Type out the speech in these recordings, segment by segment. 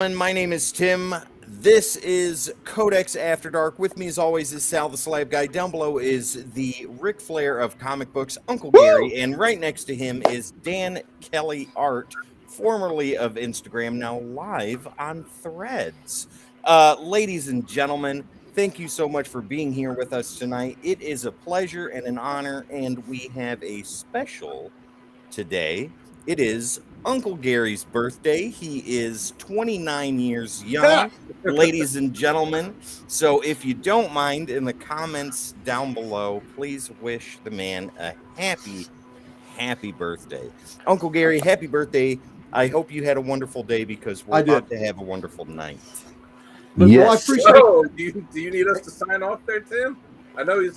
And my name is Tim. This is Codex After Dark. With me, as always, is Sal the Slab Guy. Down below is the Ric Flair of comic books, Uncle Gary. And right next to him is Dan Kelly Art, formerly of Instagram, now live on Threads. Ladies and gentlemen, thank you so much for being here with us tonight. It is a pleasure and an honor, and we have a special today. It is Uncle Gary's birthday. He is 29 years young, ladies and gentlemen. So if you don't mind, in the comments down below, please wish the man a happy birthday. Uncle Gary, happy birthday. I hope you had a wonderful day because we're about to have a wonderful night. Yes. Well, I appreciate do you need us to sign off there, Tim? I know he's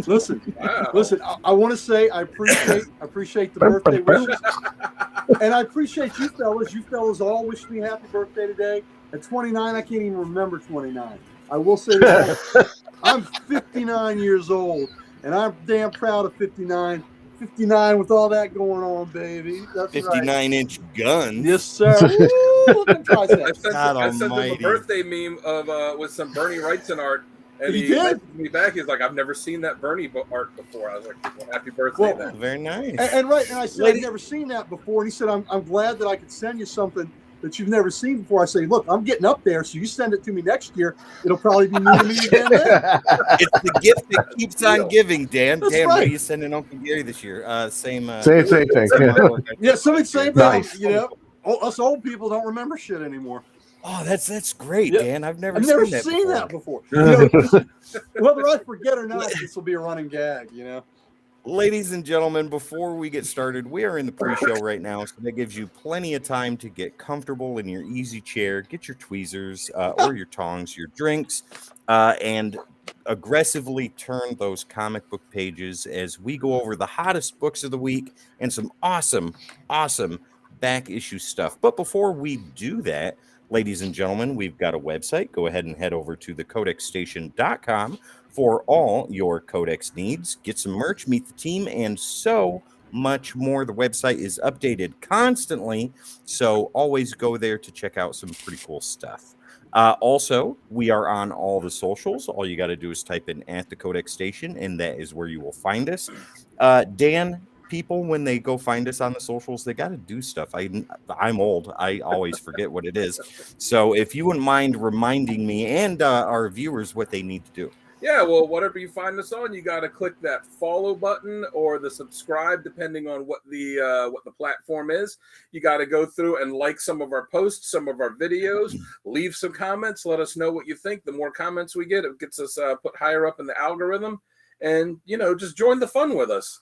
Listen, wow. listen. I want to say I appreciate the birthday wishes, and I appreciate you fellas. You fellas all wish me happy birthday today. At 29, I can't even remember 29. I will say that I'm 59 years old, and I'm damn proud of 59. 59 with all that going on, baby. That's 59-inch gun. Yes, sir. Woo, look at triceps. I sent him a birthday meme of with some Bernie Wrightson art. And he messaged me back. He's like, I've never seen that Bernie art before. I was like, well, happy birthday. Well, very nice. And I said, I've never seen that before. And he said, I'm glad that I could send you something that you've never seen before. I say, look, I'm getting up there, so you send it to me next year. It'll probably be new to me again then. It's the gift that keeps on giving, Dan. That's Dan, right. what are you sending Uncle Gary this year? Same thing. Yeah, something same nice. thing. You know, us old people don't remember shit anymore. Oh, that's great, Yeah. Dan. I've never seen that before. You know, whether I forget or not, this will be a running gag, you know. Ladies and gentlemen, before we get started, we are in the pre-show right now, so that gives you plenty of time to get comfortable in your easy chair, get your tweezers or your tongs, your drinks, and aggressively turn those comic book pages as we go over the hottest books of the week and some awesome back issue stuff. But before we do that, ladies and gentlemen, we've got a website. Go ahead and head over to thecodexstation.com for all your Codex needs. Get some merch, meet the team, and so much more. The website is updated constantly, so always go there to check out some pretty cool stuff. Also, we are on all the socials. All you got to do is type in at the Codex Station, and that is where you will find us. Dan, people, when they go find us on the socials, they got to do stuff. I'm old. I always forget what it is. So if you wouldn't mind reminding me and our viewers what they need to do. Yeah, well, whatever you find us on, you got to click that follow button or the subscribe, depending on what the platform is. You got to go through and like some of our posts, some of our videos, leave some comments, let us know what you think. The more comments we get, it gets us put higher up in the algorithm, and just join the fun with us.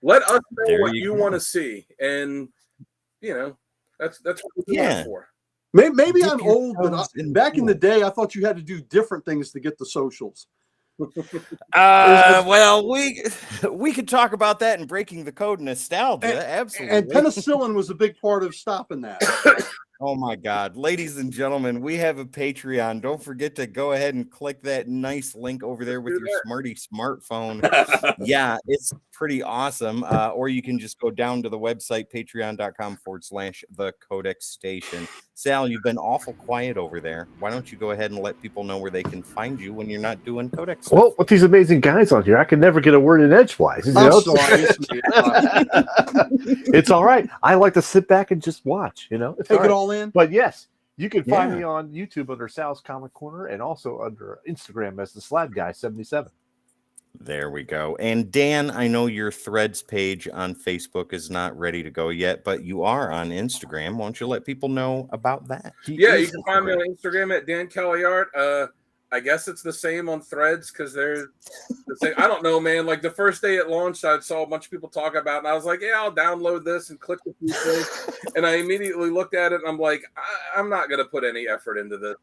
Let us know what you want to see, and that's what we're doing for. Maybe I'm old, but back in the day, I thought you had to do different things to get the socials. Well, we could talk about that in Breaking the Code Nostalgia. Absolutely. And penicillin was a big part of stopping that. Oh my God. Ladies and gentlemen, we have a Patreon. Don't forget to go ahead and click that nice link over there with your smarty smartphone. Yeah, it's pretty awesome. Or you can just go down to the website, patreon.com/the Codex Station. Sal, you've been awful quiet over there. Why don't you go ahead and let people know where they can find you when you're not doing Codex stuff? Well, with these amazing guys on here, I can never get a word in edgewise. It's all right. I like to sit back and just watch, Take it all in. But yes, you can find me on YouTube under Sal's Comic Corner and also under Instagram as the Slab Guy 77. There we go. And Dan, I know your Threads page on Facebook is not ready to go yet, but you are on Instagram. Why don't you let people know about that? Yeah, you can find me on Instagram at Dan Kelly Art. I guess it's the same on Threads because they're the same. I don't know, man. Like the first day it launched, I saw a bunch of people talk about it, and I was like, yeah, I'll download this and click a few things. And I immediately looked at it, and I'm like, I'm not going to put any effort into this.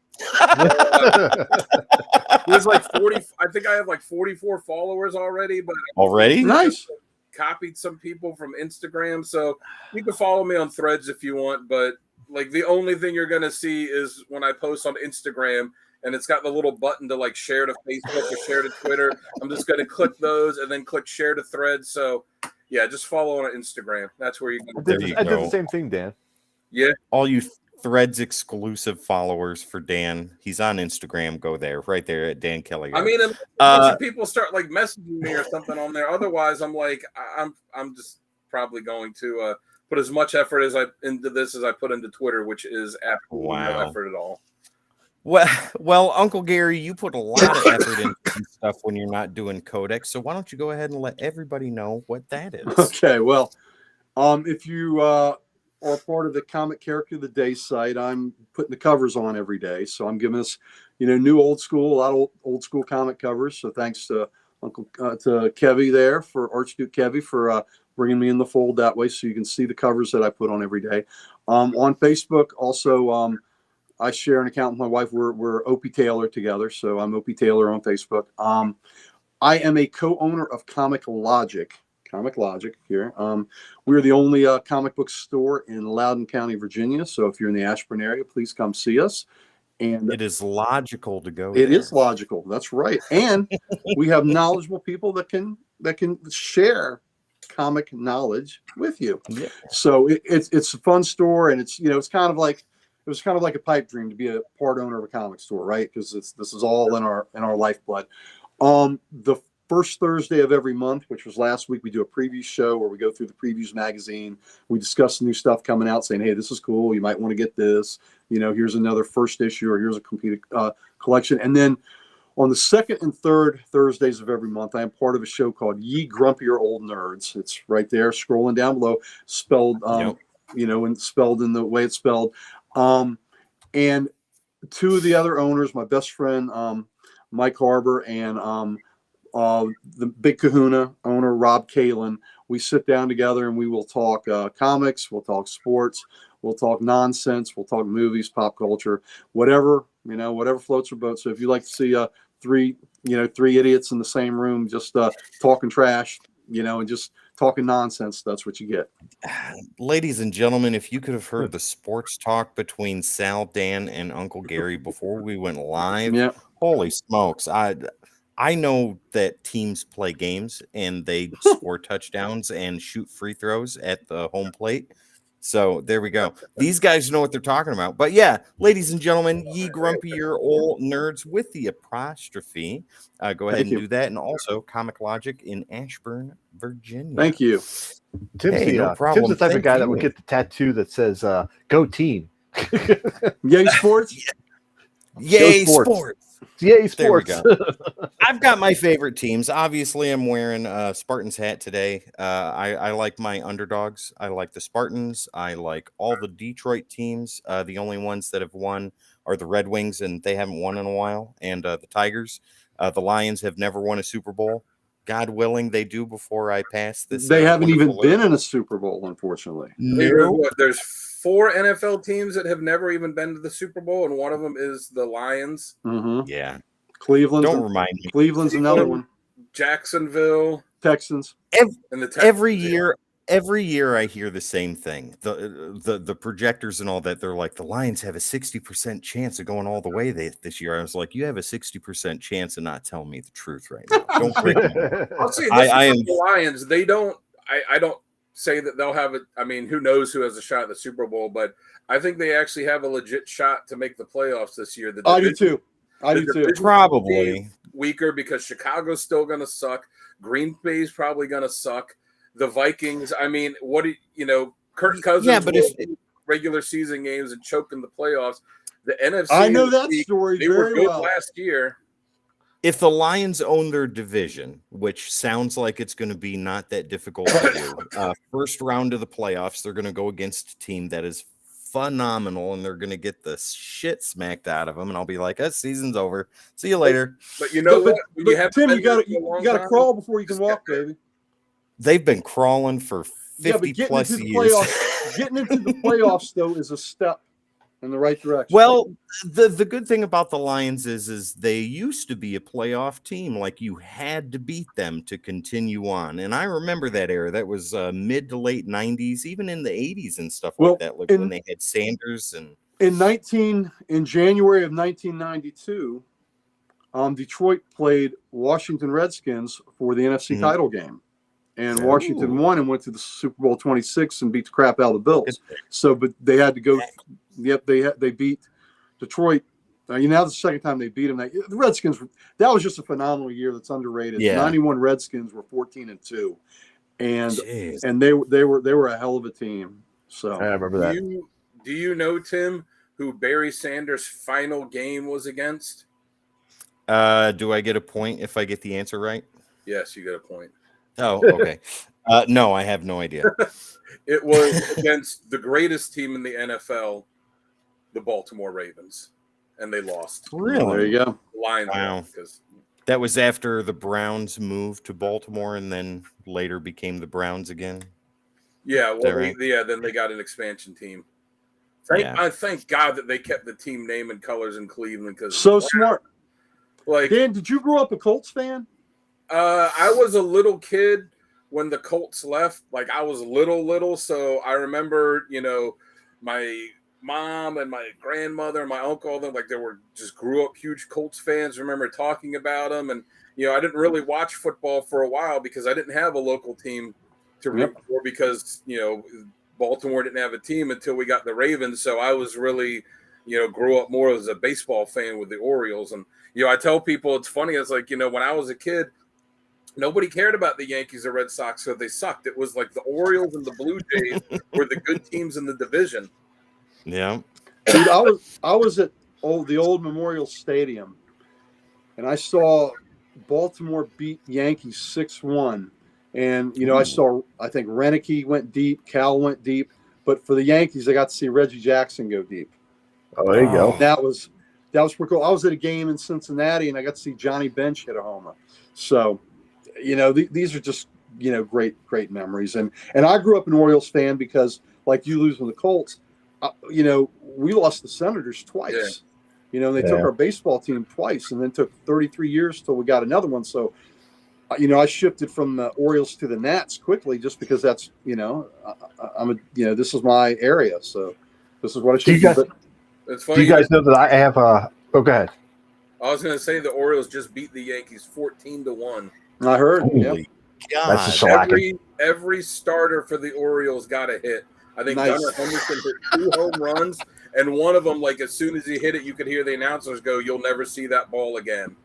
It was like 40. I think I have like 44 followers already. But already? Nice. Copied some people from Instagram. So you can follow me on Threads if you want. But like the only thing you're going to see is when I post on Instagram, and it's got the little button to like share to Facebook or share to Twitter. I'm just going to click those and then click share to Threads. So yeah, just follow on Instagram. That's where you can. I did the same thing, Dan. Yeah. All you Threads exclusive followers for Dan. He's on Instagram. Go there, right there at Dan Kelly. I mean, unless a bunch of people start like messaging me or something on there. Otherwise, I'm like, I'm just probably going to put as much effort into this as I put into Twitter, which is absolutely no effort at all. Well, Uncle Gary, you put a lot of effort into this stuff when you're not doing Codex. So why don't you go ahead and let everybody know what that is? Okay, well, if you are part of the Comic Character of the Day site, I'm putting the covers on every day. So I'm giving us, new old school, a lot of old school comic covers. So thanks to to Kevy there, for Archduke Kevy, for bringing me in the fold that way, so you can see the covers that I put on every day. On Facebook, also, I share an account with my wife. We're Opie Taylor together, so I'm Opie Taylor on Facebook. I am a co-owner of Comic Logic here. We're the only comic book store in Loudoun County, Virginia. So if you're in the Ashburn area, please come see us. And it is logical to go. It is logical. That's right. And we have knowledgeable people that can share comic knowledge with you. Yeah. So it's a fun store, and it's it's kind of like a pipe dream to be a part owner of a comic store, right? Because this is all in our lifeblood. The first Thursday of every month, which was last week, we do a preview show where we go through the previews magazine. We discuss new stuff coming out, saying, hey, this is cool. You might want to get this. Here's another first issue, or here's a complete collection. And then on the second and third Thursdays of every month, I am part of a show called Ye Grumpier Old Nerds. It's right there, scrolling down below, spelled, and spelled in the way it's spelled. And two of the other owners, my best friend, Mike Harbor, and the Big Kahuna owner, Rob Kalin, we sit down together and we will talk comics, we'll talk sports, we'll talk nonsense, we'll talk movies, pop culture, whatever floats your boat. So if you like to see three idiots in the same room just talking trash, and just talking nonsense, that's what you get. Ladies and gentlemen, if you could have heard the sports talk between Sal, Dan, and Uncle Gary before we went live, holy smokes. I know that teams play games and they score touchdowns and shoot free throws at the home plate. So there we go. These guys know what they're talking about. But yeah, ladies and gentlemen, Ye Grumpier Old Nerds with the apostrophe. Go ahead and do that. And also Comic Logic in Ashburn, Virginia. Thank you. Tim's no problem. Tim's the type of guy that would get the tattoo that says "Go Team." Yay sports! Yay sports! Yay sports! There we go. I've got my favorite teams. Obviously, I'm wearing a Spartans hat today. I like my underdogs. I like the Spartans. I like all the Detroit teams. The only ones that have won are the Red Wings, and they haven't won in a while. And the Tigers. The Lions have never won a Super Bowl. God willing, they do before I pass this. They haven't even been in a Super Bowl, unfortunately. No. There's 4 NFL teams that have never even been to the Super Bowl, and one of them is the Lions. Mm-hmm. Yeah. Cleveland. Don't remind me. Cleveland's another one. Jacksonville. Texans. Every year I hear the same thing. The projectors and all that, they're like, the Lions have a 60% chance of going all the way this year. I was like, you have a 60% chance of not telling me the truth right now. Don't break me. I'll say this about the Lions. They don't I don't say that they'll have it. I mean, who knows who has a shot at the Super Bowl, but I think they actually have a legit shot to make the playoffs this year. I do too. Probably weaker because Chicago's still going to suck. Green Bay's probably going to suck. The Vikings, I mean, Kirk Cousins regular season games and choke in the playoffs. The NFC, I know that story they very were good well. last year. If the Lions own their division, which sounds like it's going to be not that difficult to do, first round of the playoffs, they're going to go against a team that is phenomenal, and they're going to get the shit smacked out of them. And I'll be like, season's over. See you later. But you know what? Tim, you got to crawl before you can walk, baby. They've been crawling for 50 plus years. Getting into the playoffs, though, is a step in the right direction. Well, the good thing about the Lions is they used to be a playoff team. Like, you had to beat them to continue on. And I remember that era. That was mid to late 90s, even in the 80s and stuff like that. Like when they had Sanders and in January of 1992, Detroit played Washington Redskins for the NFC title game. And Washington won and went to the Super Bowl 26 and beat the crap out of the Bills. So, but they had to go Yep, they beat Detroit. Now the second time they beat them. The Redskins. That was just a phenomenal year. That's underrated. Yeah. 91 Redskins were 14-2, and Jeez. they were a hell of a team. So I remember that. Do you know, Tim, who Barry Sanders' final game was against? Do I get a point if I get the answer right? Yes, you get a point. Oh, okay. No, I have no idea. It was against the greatest team in the NFL, the Baltimore Ravens, and they lost. there you go. The Lions Wow. won because That was after the Browns moved to Baltimore and then later became the Browns again. yeah, that right? then they got an expansion team. Yeah. I thank God that they kept the team name and colors in Cleveland because So smart. like Dan, did you grow up a Colts fan? I was a little kid when the Colts left. Like I was little, so I remember, my mom and my grandmother and my uncle, them they were just grew up huge Colts fans. Remember talking about them, and I didn't really watch football for a while because I didn't have a local team to root for because Baltimore didn't have a team until we got the Ravens. So I was really grew up more as a baseball fan with the Orioles, and I tell people it's funny. It's like when I was a kid, nobody cared about the Yankees or Red Sox, so they sucked. It was like the Orioles and the Blue Jays were the good teams in the division. Yeah. Dude, I was at the old Memorial Stadium, and I saw Baltimore beat Yankees 6-1. And I think Renicky went deep, Cal went deep, but for the Yankees, I got to see Reggie Jackson go deep. Oh, there you go. That was pretty cool. I was at a game in Cincinnati, and I got to see Johnny Bench hit a homer. So, these are just great memories. And I grew up an Orioles fan because, like you losing the Colts, we lost the Senators twice. They took our baseball team twice, and then took 33 years till we got another one. So, I shifted from the Orioles to the Nats quickly just because that's this is my area. So this is what I should do. It's Do funny. you guys know that I have a? Oh, go ahead. I was going to say the Orioles just beat the Yankees 14-1. I heard. Holy God. That's a shellacking. Every starter for the Orioles got a hit. I think Nice. Gunnar Henderson hit 2 home runs, and one of them, as soon as he hit it, you could hear the announcers go, "You'll never see that ball again."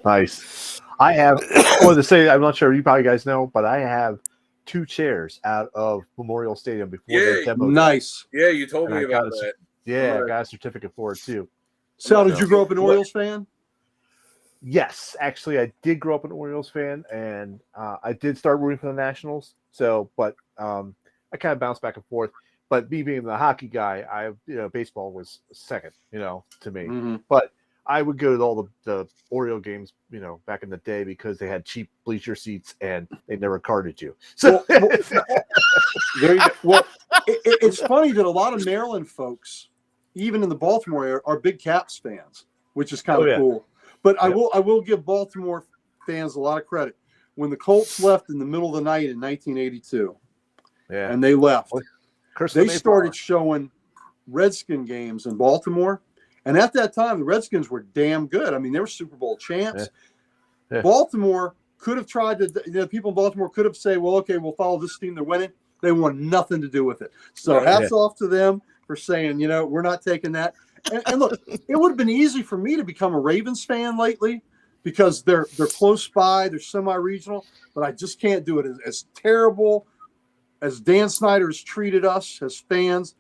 Nice. I wanted to say, I'm not sure you probably guys know, but I have 2 chairs out of Memorial Stadium before they demoed. Nice. Yeah, you told And me I got about a- that. Yeah, I got a certificate for it too. Sal, did you grow up an Orioles fan? Yes, actually, I did grow up an Orioles fan, and I did start rooting for the Nationals. So, but I kind of bounced back and forth. But me being the hockey guy, baseball was second, to me. Mm-hmm. But I would go to all the Oriole games, back in the day because they had cheap bleacher seats and they never carded you. So, There you go. Well, it's funny that a lot of Maryland folks, even in the Baltimore area, are big Caps fans, which is kind of cool. But I will give Baltimore fans a lot of credit. When the Colts left in the middle of the night in 1982, and they left, they started showing Redskin games in Baltimore. And at that time, the Redskins were damn good. I mean, they were Super Bowl champs. Yeah. Baltimore could have tried to, people in Baltimore could have said, well, okay, we'll follow this team. They're winning. They want nothing to do with it. So hats off to them for saying, we're not taking that. And look, it would have been easy for me to become a Ravens fan lately because they're close by, they're semi-regional, but I just can't do it. As terrible as Dan Snyder has treated us as fans,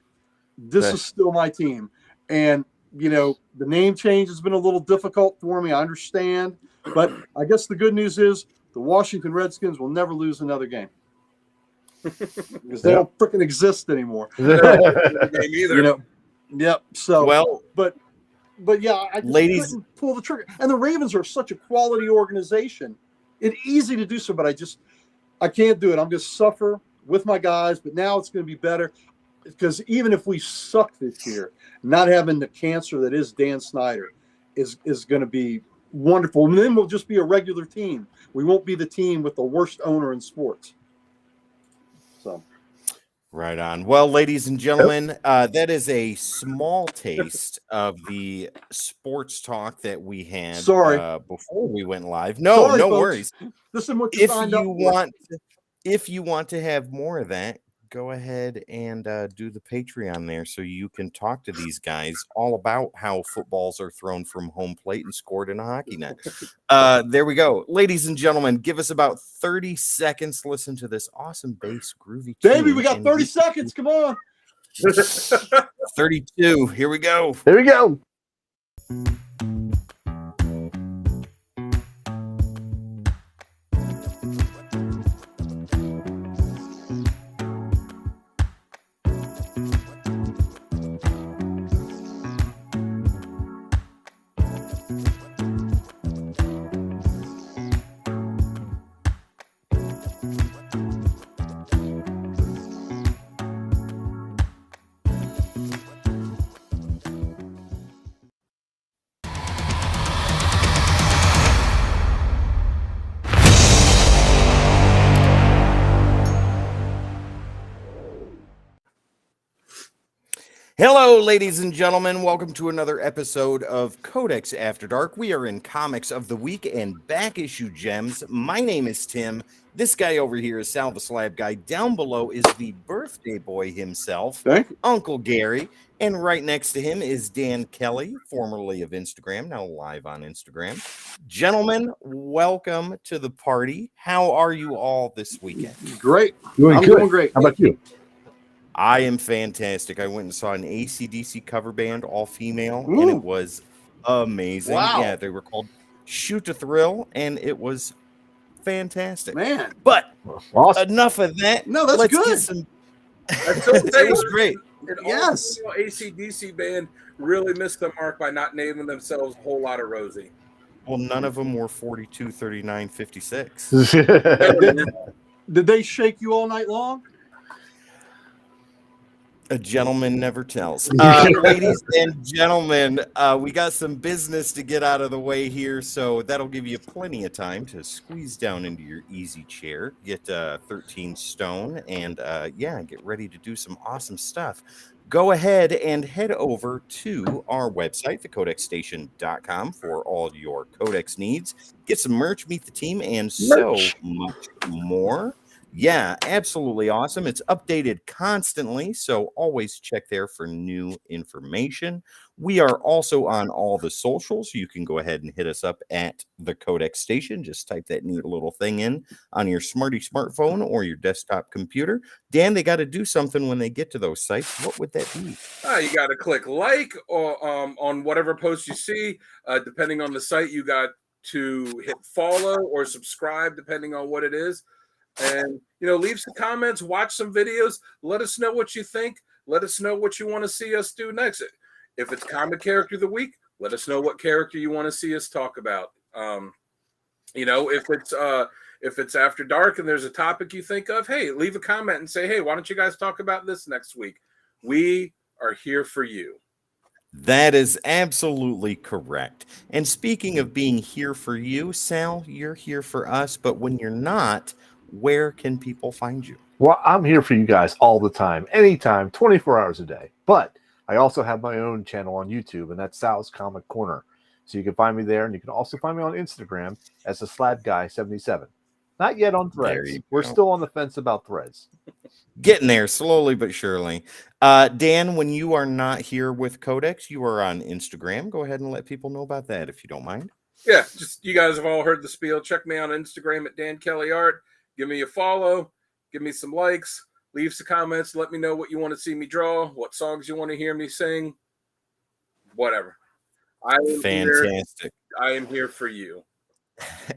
this is still my team. And the name change has been a little difficult for me. I understand, but I guess the good news is the Washington Redskins will never lose another game because they don't freaking exist anymore. Yep. So, but yeah, I just couldn't pull the trigger. And the Ravens are such a quality organization. It's easy to do so, but I can't do it. I'm going to suffer with my guys, but now it's going to be better because even if we suck this year, not having the cancer that is Dan Snyder is going to be wonderful. And then we'll just be a regular team. We won't be the team with the worst owner in sports. So. Right on. Well, ladies and gentlemen, that is a small taste of the sports talk that we had before we went live. No Sorry, folks. Worries. This is what you If you want to have more of that, go ahead and do the Patreon there so you can talk to these guys all about how footballs are thrown from home plate and scored in a hockey net. There we go. Ladies and gentlemen, give us about 30 seconds to listen to this awesome bass groovy Davey, tune, we got and 30 seconds. Come on. 32. Here we go. There we go. Hello, ladies and gentlemen. Welcome to another episode of Codex After Dark. We are in Comics of the Week and Back Issue Gems. My name is Tim. This guy over here is Sal the Slab Guy. Down below is the birthday boy himself, Thank you. Uncle Gary. And right next to him is Dan Kelly, formerly of Instagram, now live on Instagram. Gentlemen, welcome to the party. How are you all this weekend? Great. Doing I'm good. doing great. How about you? I am fantastic. I went and saw an AC/DC cover band, all female, and Ooh. it was amazing. Wow. Yeah, they were called Shoot to Thrill, and it was fantastic. Man. But Awesome. enough of that. No, that's Let's good. get some. That's so It was great. An Yes. all-female AC/DC band really missed the mark by not naming themselves a whole lot of Rosie. Well, none of them were 42, 39, 56. Did they shake you all night long? A gentleman never tells. Ladies and gentlemen, we got some business to get out of the way here, so that'll give you plenty of time to squeeze down into your easy chair, get 13 stone, and yeah, get ready to do some awesome stuff. Go ahead and head over to our website, thecodexstation.com, for all your Codex needs. Get some merch, meet the team, and so much more. Yeah, absolutely awesome. It's updated constantly, so always check there for new information. We are also on all the socials. You can go ahead and hit us up at the Codex Station. Just type that neat little thing in on your smartphone or your desktop computer. Dan, they got to do something when they get to those sites. What would that be? You got to click like or on whatever post you see. Depending on the site, you got to hit follow or subscribe, depending on what it is. And, leave some comments, watch some videos. Let us know what you think. Let us know what you want to see us do next. If it's comic character of the week, let us know what character you want to see us talk about. If it's after dark and there's a topic you think of, hey, leave a comment and say, hey, why don't you guys talk about this next week? We are here for you. That is absolutely correct. And speaking of being here for you, Sal, you're here for us, but when you're not, where can people find you? Well, I'm here for you guys all the time, anytime, 24 hours a day. But I also have my own channel on YouTube, and that's Sal's Comic Corner. So you can find me there, and you can also find me on Instagram as the Slab Guy 77. Not yet on Threads. We're still on the fence about Threads. Getting there slowly but surely. Dan, when you are not here with Codex, you are on Instagram. Go ahead and let people know about that if you don't mind. Yeah, just you guys have all heard the spiel. Check me out on Instagram at Dan Kelly Art. Give me a follow. Give me some likes. Leave some comments. Let me know what you want to see me draw, what songs you want to hear me sing, whatever. Fantastic. I am here for you.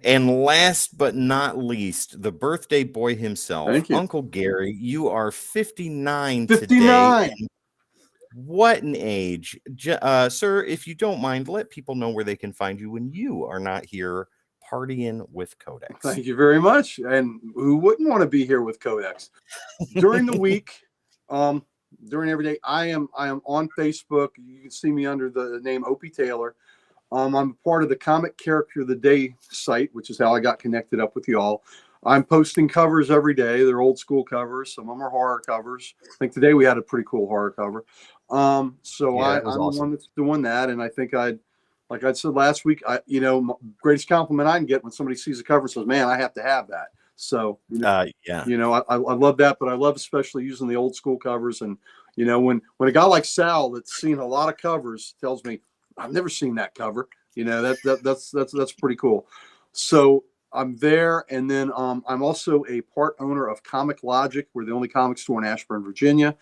And last but not least, the birthday boy himself, Thank you. Uncle Gary. You are 59 59. today. What an age. Sir, if you don't mind, let people know where they can find you when you are not here partying with Codex. Thank you very much. And who wouldn't want to be here with Codex? During the week, during every day, I am on Facebook. You can see me under the name Opie Taylor. I'm part of the Comic Character of the Day site, which is how I got connected up with y'all. I'm posting covers every day. They're old school covers. Some of them are horror covers. I think today we had a pretty cool horror cover. I'm awesome. the one that's doing that. And I think like I said last week, greatest compliment I can get when somebody sees a cover and says, man, I have to have that. So Yeah. I love that, but I love especially using the old school covers. And when a guy like Sal that's seen a lot of covers tells me I've never seen that cover, that's pretty cool. So I'm there, and then I'm also a part owner of Comic Logic. We're the only comic store in Ashburn, Virginia.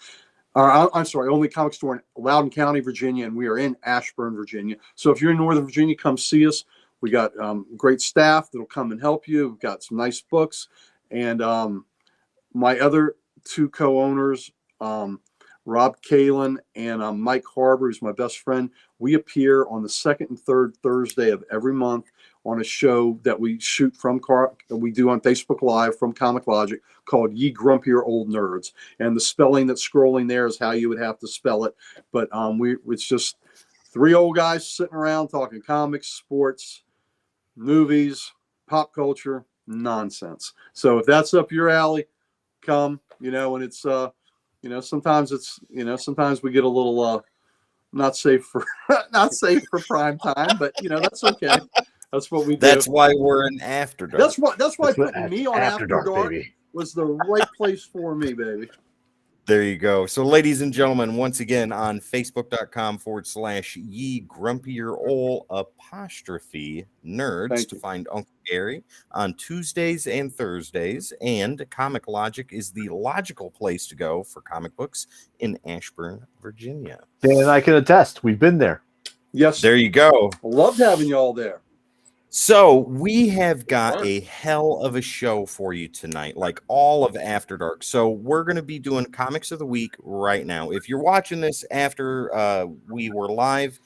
I'm sorry, only comic store in Loudoun County, Virginia, and we are in Ashburn, Virginia. So if you're in Northern Virginia, come see us. We got great staff that'll come and help you. We've got some nice books. And my other two co-owners, Rob Kalin and Mike Harbor, who's my best friend, we appear on the second and third Thursday of every month on a show that we shoot we do on Facebook Live from Comic Logic called Ye Grumpier Old Nerds. And the spelling that's scrolling there is how you would have to spell it. But it's just three old guys sitting around talking comics, sports, movies, pop culture, nonsense. So if that's up your alley, come, and it's, sometimes sometimes we get a little, not safe for prime time, but that's okay. That's what we do. That's why we're in After Dark. That's why putting me on After Dark baby. Was the right place for me, baby. There you go. So, ladies and gentlemen, once again on Facebook.com/Ye Grumpier Ol _nerds to find Uncle Gary on Tuesdays and Thursdays. And Comic Logic is the logical place to go for comic books in Ashburn, Virginia. Dan and I can attest. We've been there. Yes. There you go. Loved having you all there. So we have got a hell of a show for you tonight, like all of After Dark. So we're going to be doing Comics of the Week right now. If you're watching this after we were live,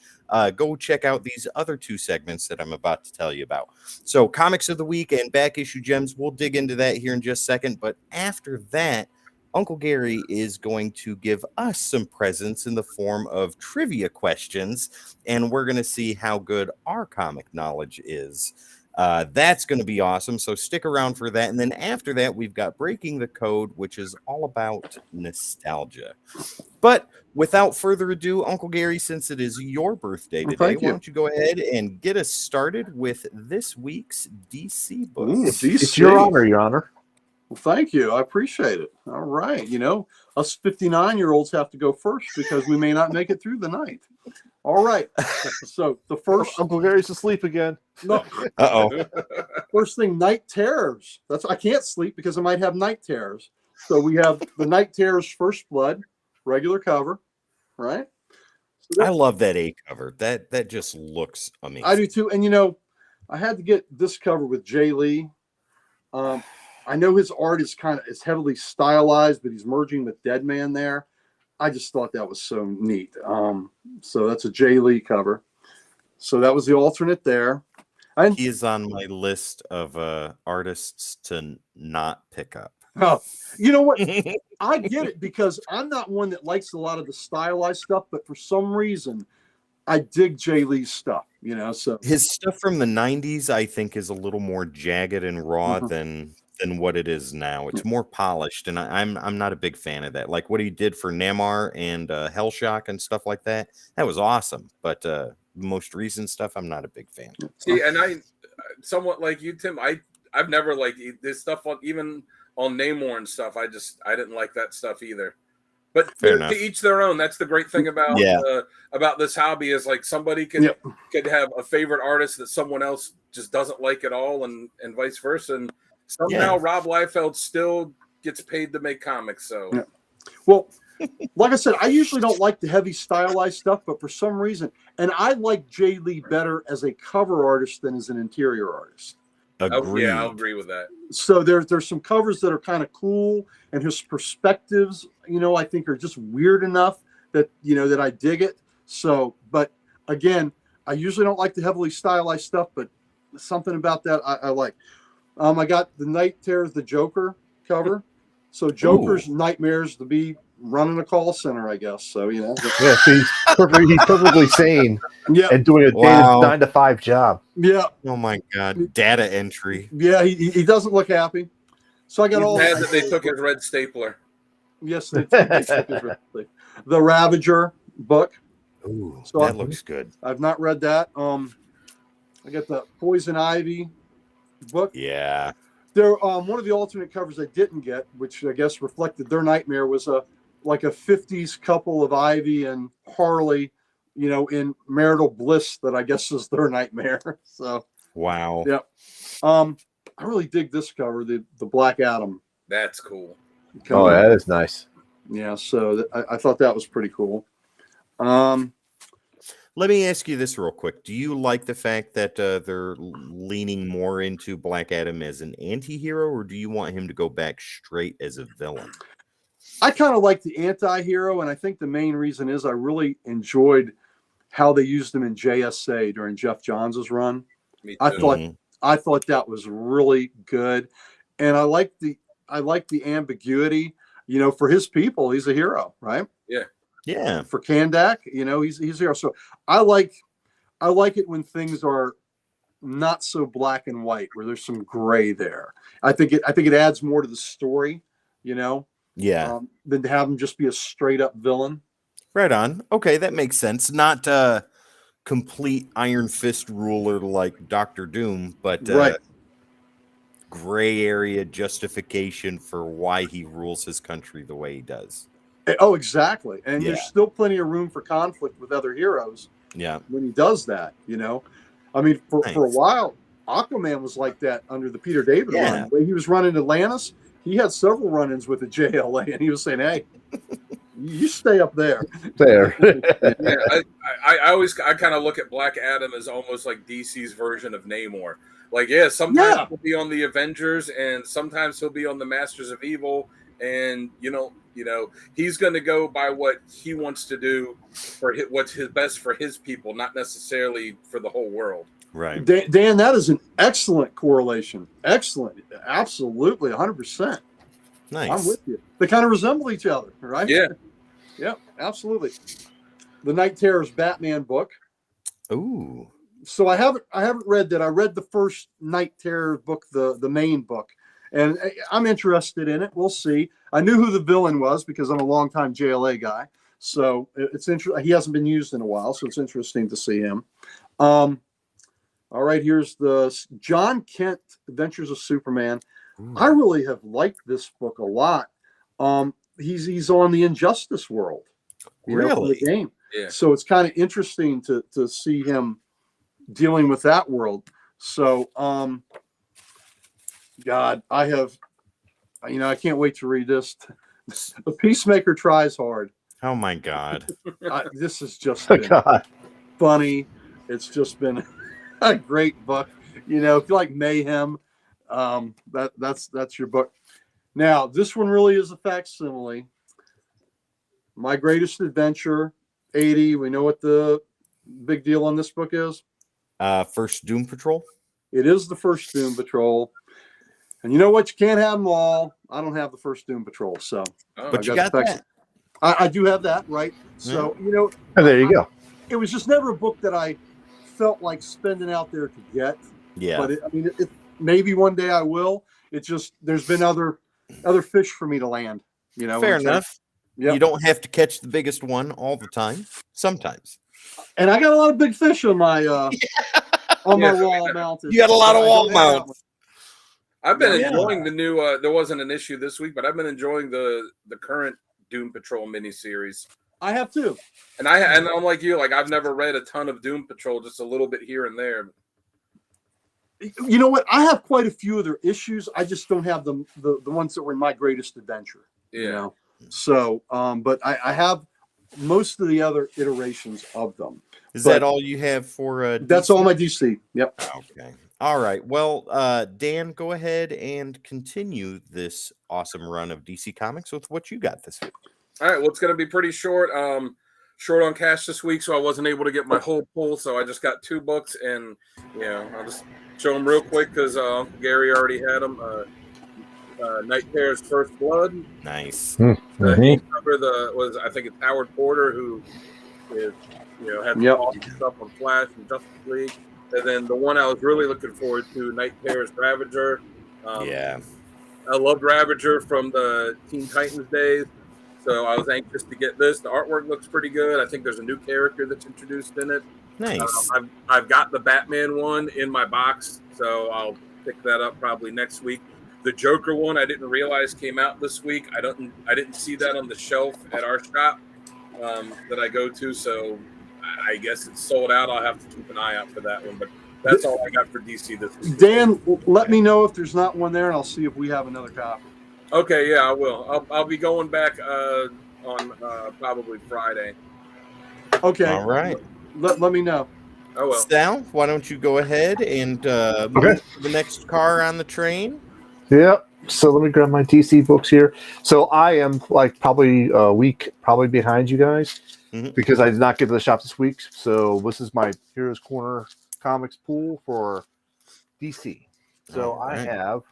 go check out these other two segments that I'm about to tell you about. So Comics of the Week and Back Issue Gems, we'll dig into that here in just a second. But after that, Uncle Gary is going to give us some presents in the form of trivia questions, and we're going to see how good our comic knowledge is. That's going to be awesome, so stick around for that. And then after that, we've got Breaking the Code, which is all about nostalgia. But without further ado, Uncle Gary, since it is your birthday today, why don't you go ahead and get us started with this week's DC book? It's your honor, Your Honor. Well, thank you. I appreciate it. All right. Us 59-year-olds have to go first because we may not make it through the night. All right. So the first... Uncle Gary's asleep again. No. Uh-oh. First thing, Night Terrors. I can't sleep because I might have night terrors. So we have the Night Terrors First Blood, regular cover, right? So I love that A cover. That just looks amazing. I do too. And, I had to get this cover with Jay Lee. I know his art is heavily stylized, but he's merging with Deadman there. I just thought that was so neat. So that's a Jay Lee cover. So that was the alternate there. He is on my list of artists to not pick up. Oh, you know what? I get it because I'm not one that likes a lot of the stylized stuff, but for some reason, I dig Jay Lee's stuff. So his stuff from the 90s, I think, is a little more jagged and raw than what it is now. It's more polished, and I'm not a big fan of that. Like what he did for Namor and Hellshock and stuff like that. That was awesome, but most recent stuff, I'm not a big fan. See, and I, somewhat like you, Tim, I've never liked this stuff even on Namor and stuff. I didn't like that stuff either. But to each their own. That's the great thing about this hobby is like somebody could have a favorite artist that someone else just doesn't like at all, and vice versa. And somehow Rob Liefeld still gets paid to make comics. So, well, like I said, I usually don't like the heavy stylized stuff, but for some reason, and I like Jay Lee better as a cover artist than as an interior artist. Agreed. Yeah, I'll agree with that. So there's some covers that are kind of cool, and his perspectives, I think are just weird enough that that I dig it. So, but again, I usually don't like the heavily stylized stuff, but something about that I like. I got the Night Terrors, the Joker cover. So Joker's nightmares to be running a call center, I guess. So yeah, so he's perfectly sane. And doing a 9 to 5 job. Yeah. Oh my God, data entry. Yeah, he doesn't look happy. So I got all. Mad that they took his red stapler. Yes, they took his red stapler. The Ravager book. Ooh, so that looks good. I've not read that. I got the Poison Ivy book. Yeah. There, one of the alternate covers I didn't get, which I guess reflected their nightmare, was a 50s couple of Ivy and Harley, in marital bliss that I guess is their nightmare. So Wow. yeah, I really dig this cover, the Black Adam. That's cool. Oh, that is nice. Yeah, so I thought that was pretty cool. Let me ask you this real quick. Do you like the fact that they're leaning more into Black Adam as an anti-hero, or do you want him to go back straight as a villain? I kind of like the anti-hero, and I think the main reason is I really enjoyed how they used him in JSA during Jeff Johns' run. Me too. I thought that was really good, and I like the ambiguity. For his people, he's a hero, right? Yeah. For Kandak, he's a hero. So I like it when things are not so black and white, where there's some gray there. I think it adds more to the story, Yeah. than to have him just be a straight up villain. Right on. Okay, that makes sense. Not a complete Iron Fist ruler like Doctor Doom, but Right. gray area justification for why he rules his country the way he does. Oh, exactly. And Yeah. there's still plenty of room for conflict with other heroes Yeah. when he does that. I mean, for a Nice. while, Aquaman was like that under the Peter David Yeah. run. The way he was running Atlantis, he had several run-ins with the JLA, and he was saying, "Hey, you stay up there." There. Yeah, I kind of look at Black Adam as almost like DC's version of Namor. Like, sometimes Yeah. he'll be on the Avengers, and sometimes he'll be on the Masters of Evil, and he's going to go by what he wants to do for what's his best for his people, not necessarily for the whole world. Right. Dan, that is an excellent correlation. Excellent. Absolutely, 100%. Nice. I'm with you. They kind of resemble each other, right? Yeah. Yeah, absolutely. The Night Terror's Batman book. Ooh. So I haven't read that. I read the first Night Terror book, the main book, and I'm interested in it. We'll see. I knew who the villain was because I'm a longtime JLA guy. So it's interesting. He hasn't been used in a while, so it's interesting to see him. All right, here's the John Kent Adventures of Superman. Ooh. I really have liked this book a lot. He's on the Injustice world, from Really? the game. Yeah. So it's kind of interesting to see him dealing with that world. So, God, I can't wait to read this. The Peacemaker Tries Hard. Oh my God. This has just Oh, been God. funny. It's just been a great book. If you like mayhem, that's your book. Now, this one really is a facsimile. My Greatest Adventure, 80. We know what the big deal on this book is. First Doom Patrol. It is the first Doom Patrol. And you know what? You can't have them all. I don't have the first Doom Patrol. So, Oh, But I you got got the that. I do have that, right? So, Oh, there you go. it was just never a book that I felt like spending out there to get. Yeah. But maybe one day I will. It's just there's been other fish for me to land. Fair enough. Yeah. You don't have to catch the biggest one all the time. Sometimes. And I got a lot of big fish on my on my wall mounted. You got a lot of I wall don't have mounts. I've been Yeah. enjoying the new. There wasn't an issue this week, but I've been enjoying the current Doom Patrol miniseries. I have too. And I'm like you. Like, I've never read a ton of Doom Patrol, just a little bit here and there. You know what? I have quite a few of their issues. I just don't have the ones that were in My Greatest Adventure. Yeah. So, but I have most of the other iterations of them. Is But- that all you have for That's DC? all my DC. Yep. Okay. All right. Well, Dan, go ahead and continue this awesome run of DC Comics with what you got this week. All right. Well, it's going to be pretty short. Short on cash this week, so I wasn't able to get my whole pull. So I just got 2 books, and I'll just show them real quick because Gary already had them. Night Terror's First Blood. Nice. Mhm. I think it's Howard Porter, who is had Yep. awesome stuff on Flash and Justice League. And then the one I was really looking forward to, Night Terror's Ravager. Yeah. I loved Ravager from the Teen Titans days, so I was anxious to get this. The artwork looks pretty good. I think there's a new character that's introduced in it. Nice. I've got the Batman one in my box, so I'll pick that up probably next week. The Joker one I didn't realize came out this week. I didn't see that on the shelf at our shop that I go to, so I guess it's sold out. I'll have to keep an eye out for that one. But that's all I got for DC this week. Dan, let me know if there's not one there, and I'll see if we have another copy. Okay, yeah, I will. I'll be going back on probably Friday. Okay. All right. Let me know. Oh well. Sal, why don't you go ahead and move to the next car on the train? Yep. So let me grab my DC books here. So I am like probably a week behind you guys because I did not get to the shop this week. So this is my Heroes Corner Comics pool for DC. So I have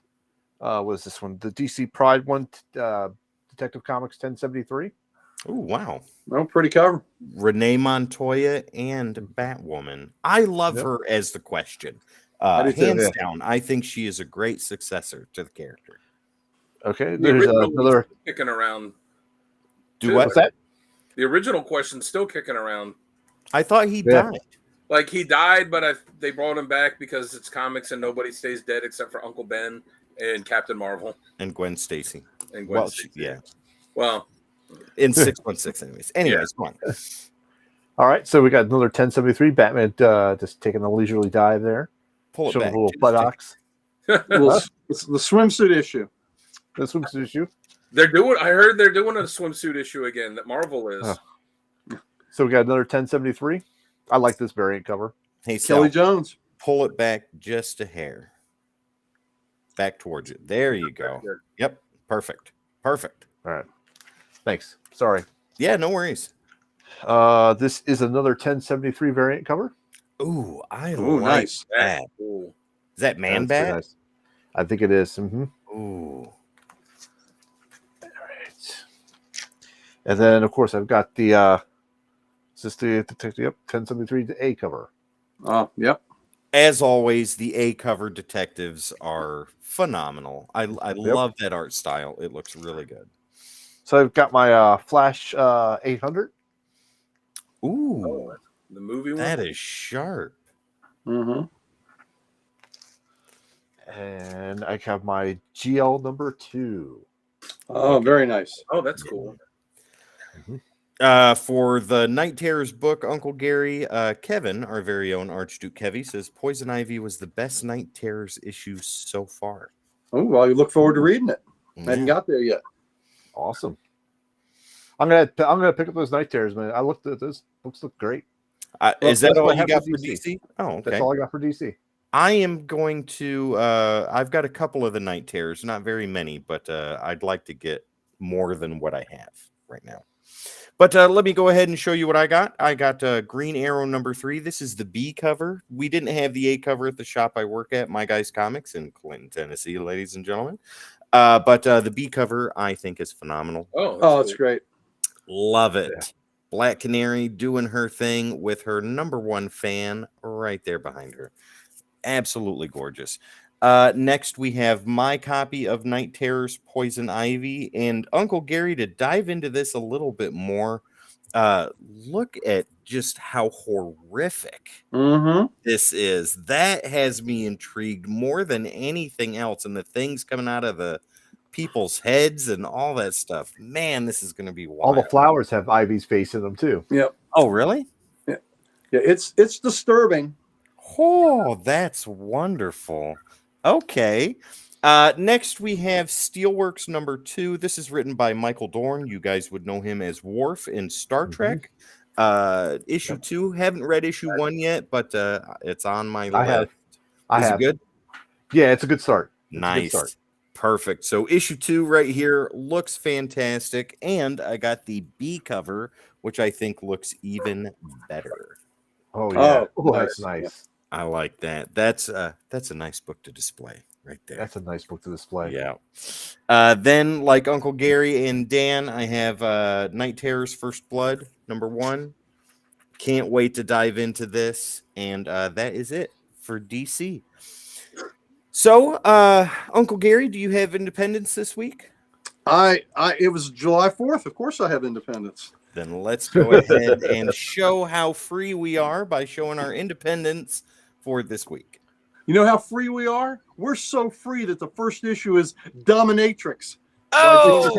what is this one? The DC Pride one, Detective Comics 1073. Oh, wow. Oh, pretty cover. Renee Montoya and Batwoman. I love her as the Question. Hands down, I think she is a great successor to the character. Okay, there's another kicking around. Do what's that? The original Question's still kicking around. I thought he died. Like he died, but they brought him back because it's comics and nobody stays dead except for Uncle Ben and Captain Marvel and Gwen Stacy. Yeah. Well, in 616, anyways. Anyways, come on. All right, so we got another 1073 Batman just taking a leisurely dive there. Pull it showing back. A little buttocks. It's the swimsuit issue. The swimsuit issue. I heard they're doing a swimsuit issue again. That Marvel is. So we got another 1073. I like this variant cover. Hey, Kelly Jones. Pull it back just a hair. Back towards it. There you go. Yep. Perfect. All right. Thanks. Sorry. Yeah, no worries. This is another 1073 variant cover. Ooh, like that. Cool. Is that Man Bat? Nice. I think it is. Ooh. All right. And then, of course, I've got the is this the 1073 A cover. Yep. As always, the A cover detectives are phenomenal. I love that art style. It looks really good. So I've got my Flash 800. Ooh, the movie one? That is sharp. Mm-hmm. And I have my GL number 2. Oh, very nice. Oh, that's cool. For the Night Terrors book, Uncle Gary, Kevin, our very own Archduke Kevy, says Poison Ivy was the best Night Terrors issue so far. Oh, well, you look forward to reading it. I haven't got there yet. Awesome. I'm gonna pick up those Night Terrors, man. I looked at those books; look great. Is that all you got for DC? Oh, okay. That's all I got for DC. I am going to. I've got a couple of the Night Terrors, not very many, but I'd like to get more than what I have right now. But let me go ahead and show you what I got. I got Green Arrow number 3. This is the B cover. We didn't have the A cover at the shop I work at, My Guys Comics in Clinton, Tennessee, ladies and gentlemen. But the B cover I think is phenomenal. Oh, it's great. Love it. Yeah. Black Canary doing her thing with her number 1 fan right there behind her. Absolutely gorgeous. Next, we have my copy of Night Terrors Poison Ivy. And Uncle Gary, to dive into this a little bit more, look at just how horrific this is. That has me intrigued more than anything else. And the things coming out of the people's heads and all that stuff. Man, this is going to be wild. All the flowers have Ivy's face in them too. Yep. Oh, really? Yeah. It's disturbing. Oh, that's wonderful. Okay. Next we have Steelworks number 2. This is written by Michael Dorn. You guys would know him as Worf in Star Trek. Issue 2. Haven't read issue 1 yet, but it's on my list. I have. It good? Yeah, it's a good start. Nice. Good start. Perfect. So issue 2 right here looks fantastic. And I got the B cover, which I think looks even better. Oh, yeah. Oh, that's nice. I like that. That's a nice book to display right there. That's a nice book to display. Yeah. Then, like Uncle Gary and Dan, I have Night Terrors First Blood, number 1. Can't wait to dive into this. And that is it for DC. So, Uncle Gary, do you have Independence this week? It was July 4th. Of course I have Independence. Then let's go ahead and show how free we are by showing our independence for this week. You know how free we are? We're so free that the first issue is Dominatrix. Oh,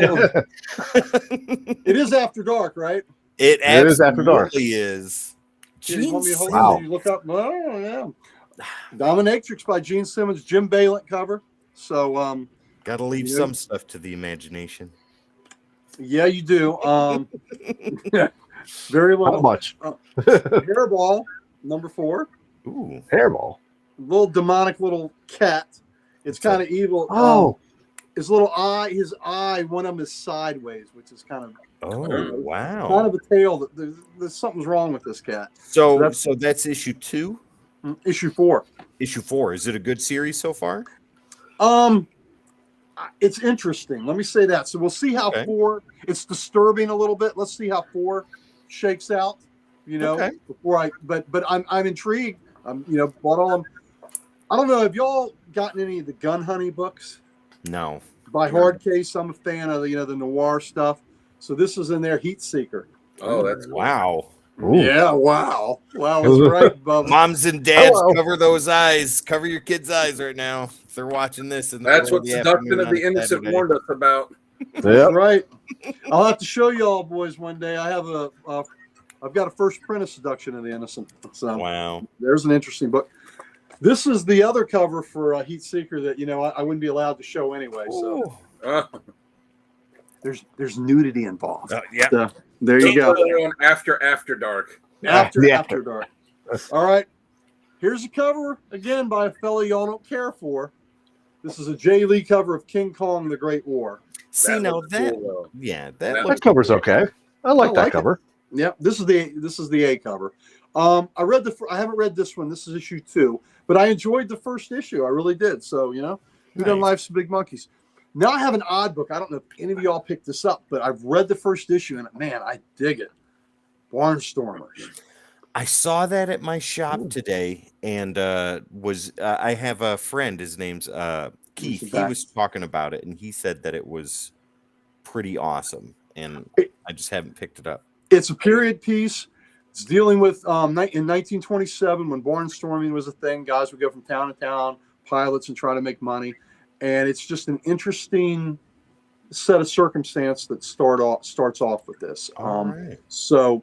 It is After Dark, right? it It is After Dark. absolutely is. Yeah, you want me to hold Wow. on? You look up. Oh, yeah. Dominatrix by Gene Simmons, Jim Balent cover. So, Gotta leave Yeah. some stuff to the imagination. yeah, you do. Very Not little. much. Hairball, number 4. Ooh. Hairball. Little demonic little cat. It's kind of evil. Oh, His little eye, one of them is sideways, which is kind of Wow. a tale that there's something's wrong with this cat. So that's issue 2, Issue 4. issue 4. Is it a good series so far? It's interesting. Let me say that. So we'll see how Okay. 4. It's disturbing a little bit. Let's see how 4 shakes out. You know, Okay. but I'm intrigued. Bought all them. I don't know. Have y'all gotten any of the Gun Honey books No. by Hardcase? I'm a fan of the noir stuff. So this is in there. Heat Seeker. Oh, that's cool. Wow. Ooh. Yeah. Wow. Wow. That's right, Bubba. Moms and dads, Hello. cover those eyes. Cover your kids' eyes right now. If they're watching this. In the That's middle what the Seduction afternoon of on the Innocent Saturday. warned us about. Yep. That's right. I'll have to show y'all boys one day. I have I've got a first print of Seduction of the Innocent. So Wow. there's an interesting book. This is the other cover for Heat Seeker that I wouldn't be allowed to show anyway. So there's nudity involved. Yeah. So, there you go. On After Dark. After Yeah. After Dark. All right. Here's a cover again by a fellow y'all don't care for. This is a Jay Lee cover of King Kong: The Great War. See, now looks that, cool, though. yeah, That that That cover's okay. I like I that like it. cover. Yep, this is the A cover. I haven't read this one. This is issue 2, but I enjoyed the first issue. I really did. So who done Nice. Life's Big Monkeys? Now I have an odd book. I don't know if any of y'all picked this up, but I've read the first issue and man, I dig it. Barnstormers. I saw that at my shop today, and I have a friend. His name's Keith. He was talking about it, and he said that it was pretty awesome, and I just haven't picked it up. It's a period piece. It's dealing with in 1927 when barnstorming was a thing. Guys would go from town to town, pilots, and try to make money. And it's just an interesting set of circumstance that starts off with this. All right. So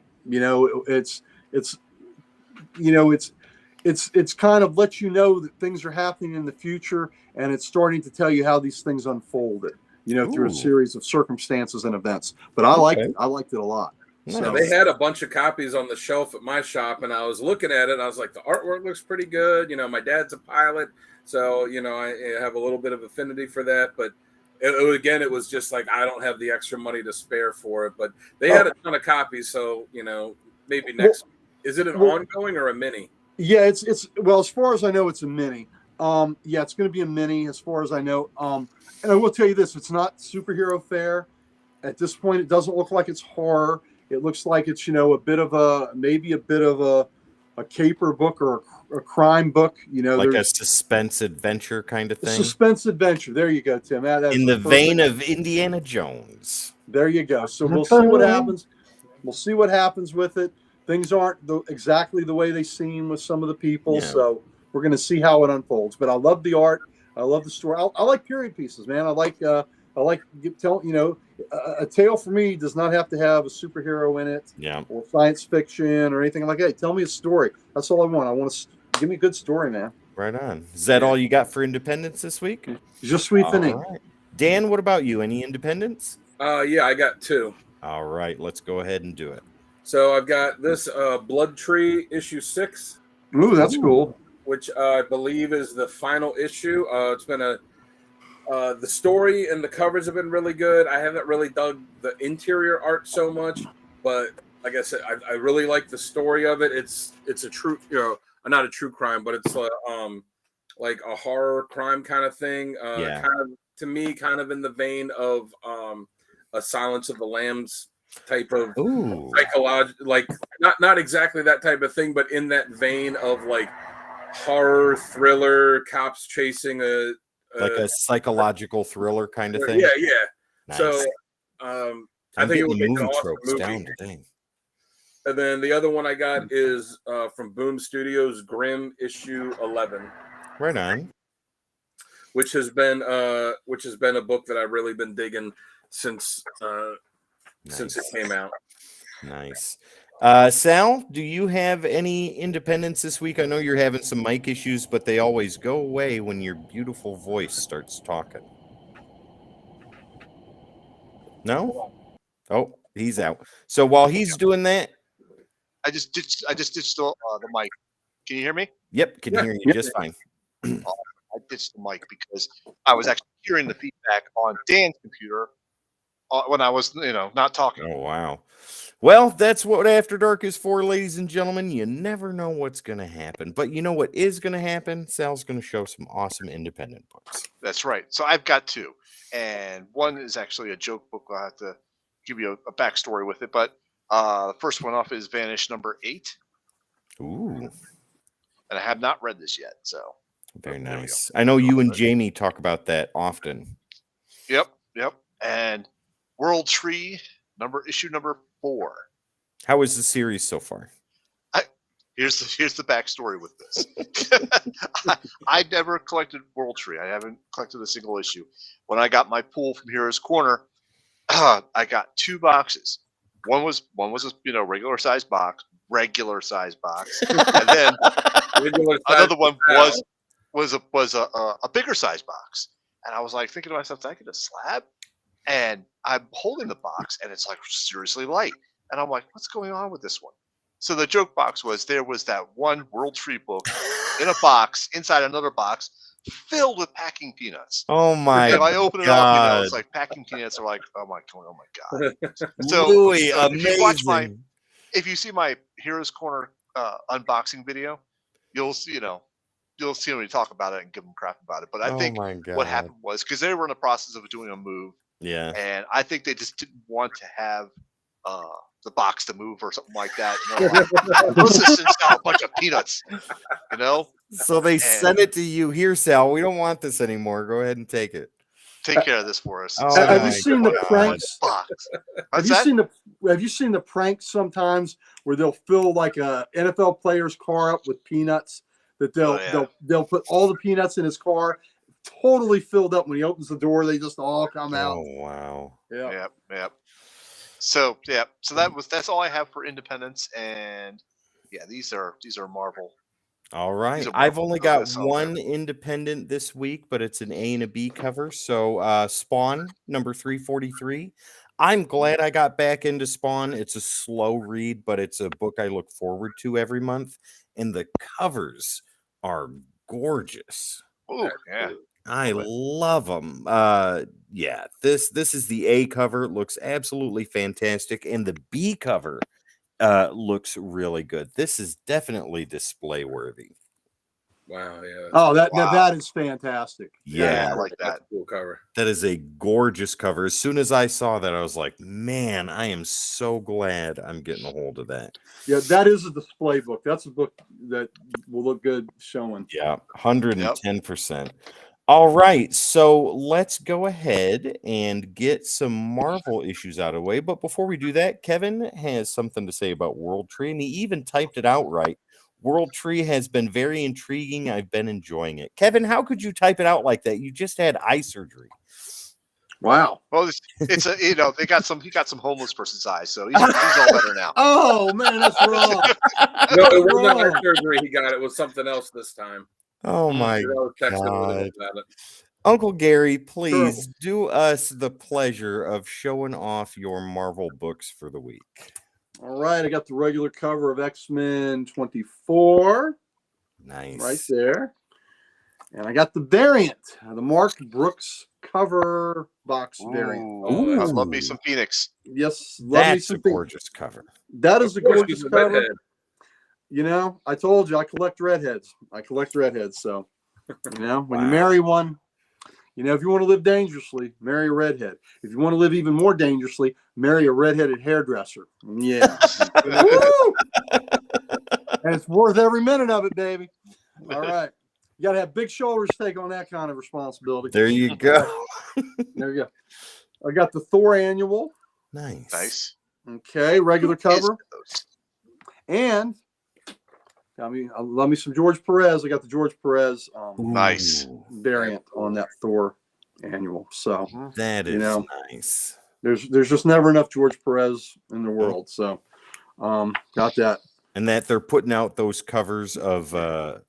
it's kind of lets you know that things are happening in the future, and it's starting to tell you how these things unfolded. Through a Ooh. series of circumstances and events. But I liked Okay. it. I liked it a lot. Nice. So They had a bunch of copies on the shelf at my shop, and I was looking at it. And I was like, the artwork looks pretty good. My dad's a pilot, so I have a little bit of affinity for that. But it was just like I don't have the extra money to spare for it. But they had a ton of copies, so maybe next. Is it an ongoing or a mini? yeah, it's as far as I know, it's a mini. Yeah, it's going to be a mini as far as I know. And I will tell you this: it's not superhero fare. At this point, it doesn't look like it's horror. It looks like it's maybe a bit of a caper book or a crime book. Like a there's suspense adventure kind of a thing. suspense adventure. There you go, Tim. That's In the perfect. vein of Indiana Jones. There you go. So we'll see what happens. We'll see what happens with it. Things aren't exactly the way they seem with some of the people. Yeah. So we're going to see how it unfolds. But I love the art. I love the story. I like period pieces, man. I like a tale for me does not have to have a superhero in it Yeah. or science fiction or anything like that. Tell me a story. That's all I want. I want to give me a good story, man. Right on. Is that all you got for Independence this week? Je suis fini. All right. Dan, what about you? Any Independence? Yeah, I got 2. All right, let's go ahead and do it. So I've got this Blood Tree issue 6, Ooh, that's cool. which I believe is the final issue. It's been the story and the covers have been really good. I haven't really dug the interior art so much, but like I said, I really like the story of it. It's a true, not a true crime, but it's like a horror crime kind of thing. Yeah. Kind of to me, kind of in the vein of a Silence of the Lambs type of Ooh. psychological, like not exactly that type of thing, but in that vein of like horror thriller, cops chasing Like a psychological thriller kind of thing. yeah. Nice. So I think it would getting make an movie awesome tropes movie. down today. And then the other one I got is from Boom Studios, Grimm issue 11. Right on. which has been a book that I've really been digging since it came out. Nice. Sal, do you have any independence this week? I know you're having some mic issues, but they always go away when your beautiful voice starts talking. No? Oh, he's out. So while he's doing that, I just ditched the mic. Can you hear me? yep, can hear you just fine. I ditched the mic because I was actually hearing the feedback on Dan's computer when I was, not talking. Oh, wow. Well, that's what After Dark is for, ladies and gentlemen. You never know what's going to happen. But you know what is going to happen? Sal's going to show some awesome independent books. That's right. So I've got two. And one is actually a joke book. I'll have to give you a backstory with it. But the first one off is Vanish number 8. Ooh, And I have not read this yet. So very there we nice. I know you and Jamie talk about that often. Yep. And World Tree issue number 4. How is the series so far? Here's the backstory with this. I never collected World Tree. I haven't collected a single issue. When I got my pool from Heroes Corner, I got 2 boxes. One was a regular size box, and then another one was a bigger size box. And I was like thinking to myself, did I get a slab? And I'm holding the box, and it's like seriously light. And I'm like, what's going on with this one? So the joke box was there was that one World Tree book in a box inside another box filled with packing peanuts. Oh my And I open it God. up, it's like packing peanuts are like, oh my God. So, Louis, so amazing. if you see my Heroes Corner unboxing video, you'll see me talk about it and give them crap about it. But I think what happened was because they were in the process of doing a move. Yeah. And I think they just didn't want to have the box to move or something like that. Like, let's just install a bunch of peanuts, So they sent it to you. Here, Sal, we don't want this anymore. Go ahead and take it. Take care of this for us. Oh, Have my you seen the God. pranks? What's that? Have you seen the pranks sometimes where they'll fill like a NFL player's car up with peanuts? That they'll put all the peanuts in his car, totally filled up. When he opens the door, they just all come out. Oh wow. Yeah. Yep. So that's all I have for Independence, and yeah, these are Marvel. All right. These are I've Marvel only got covers out one there. independent this week, but it's an A and a B cover. So Spawn number 343. I'm glad I got back into Spawn. It's a slow read, but it's a book I look forward to every month. And the covers are gorgeous. Oh, yeah. I love them. Yeah, this is the A cover. It looks absolutely fantastic, and the B cover looks really good. This is definitely display worthy. Wow, yeah. Oh, that is fantastic. Yeah, I like that. That's a cool cover. that is a gorgeous cover. As soon as I saw that, I was like, man, I am so glad I'm getting a hold of that. Yeah, that is a display book. That's a book that will look good showing. Yeah, 110%. All right, so let's go ahead and get some Marvel issues out of the way. But before we do that, Kevin has something to say about World Tree, and he even typed it out right. World Tree has been very intriguing. I've been enjoying it. Kevin, how could you type it out like that? You just had eye surgery. Wow. Well, it's a he got some homeless person's eyes, so he's all better now. Oh man, that's wrong. No, it wasn't eye surgery he got. It was something else this time. Oh my I was texting with him God. about it. Uncle Gary, please do us the pleasure of showing off your Marvel books for the week. All right, I got the regular cover of X-Men 24 Nice. right there. And I got the variant, the Mark Brooks cover box variant. Ooh, I love me some Phoenix. Yes, love me That's a something. gorgeous cover. That is a Of course, gorgeous he's a cover. redhead. You know, I told you I collect redheads. So, when you Wow. marry one, if you want to live dangerously, marry a redhead. If you want to live even more dangerously, marry a redheaded hairdresser. Yeah. Woo! And it's worth every minute of it, baby. All right. You got to have big shoulders to take on that kind of responsibility. There you go. There you go. I got the Thor annual. Nice. Nice. Okay. Regular cover. And I mean, I love me some George Perez. I got the George Perez Nice. Ooh, variant on that Thor annual. So that is You know. nice. there's just never enough George Perez in the world. So got that. And that they're putting out those covers of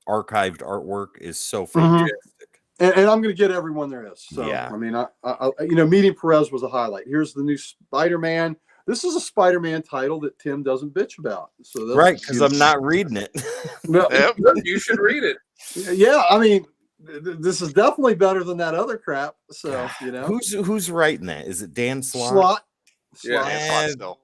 archived artwork is so Mhm. fantastic. And I'm going to get everyone there is. So Yeah. I mean, I meeting Perez was a highlight. Here's the new Spider-Man. This is a Spider-Man title that Tim doesn't bitch about. So that's, Right, because I'm not reading it. Well, Yep. You should read it. yeah, I mean, this is definitely better than that other crap. So Who's writing that? Is it Dan Slott? slot. Yeah. Slot. And Fox still.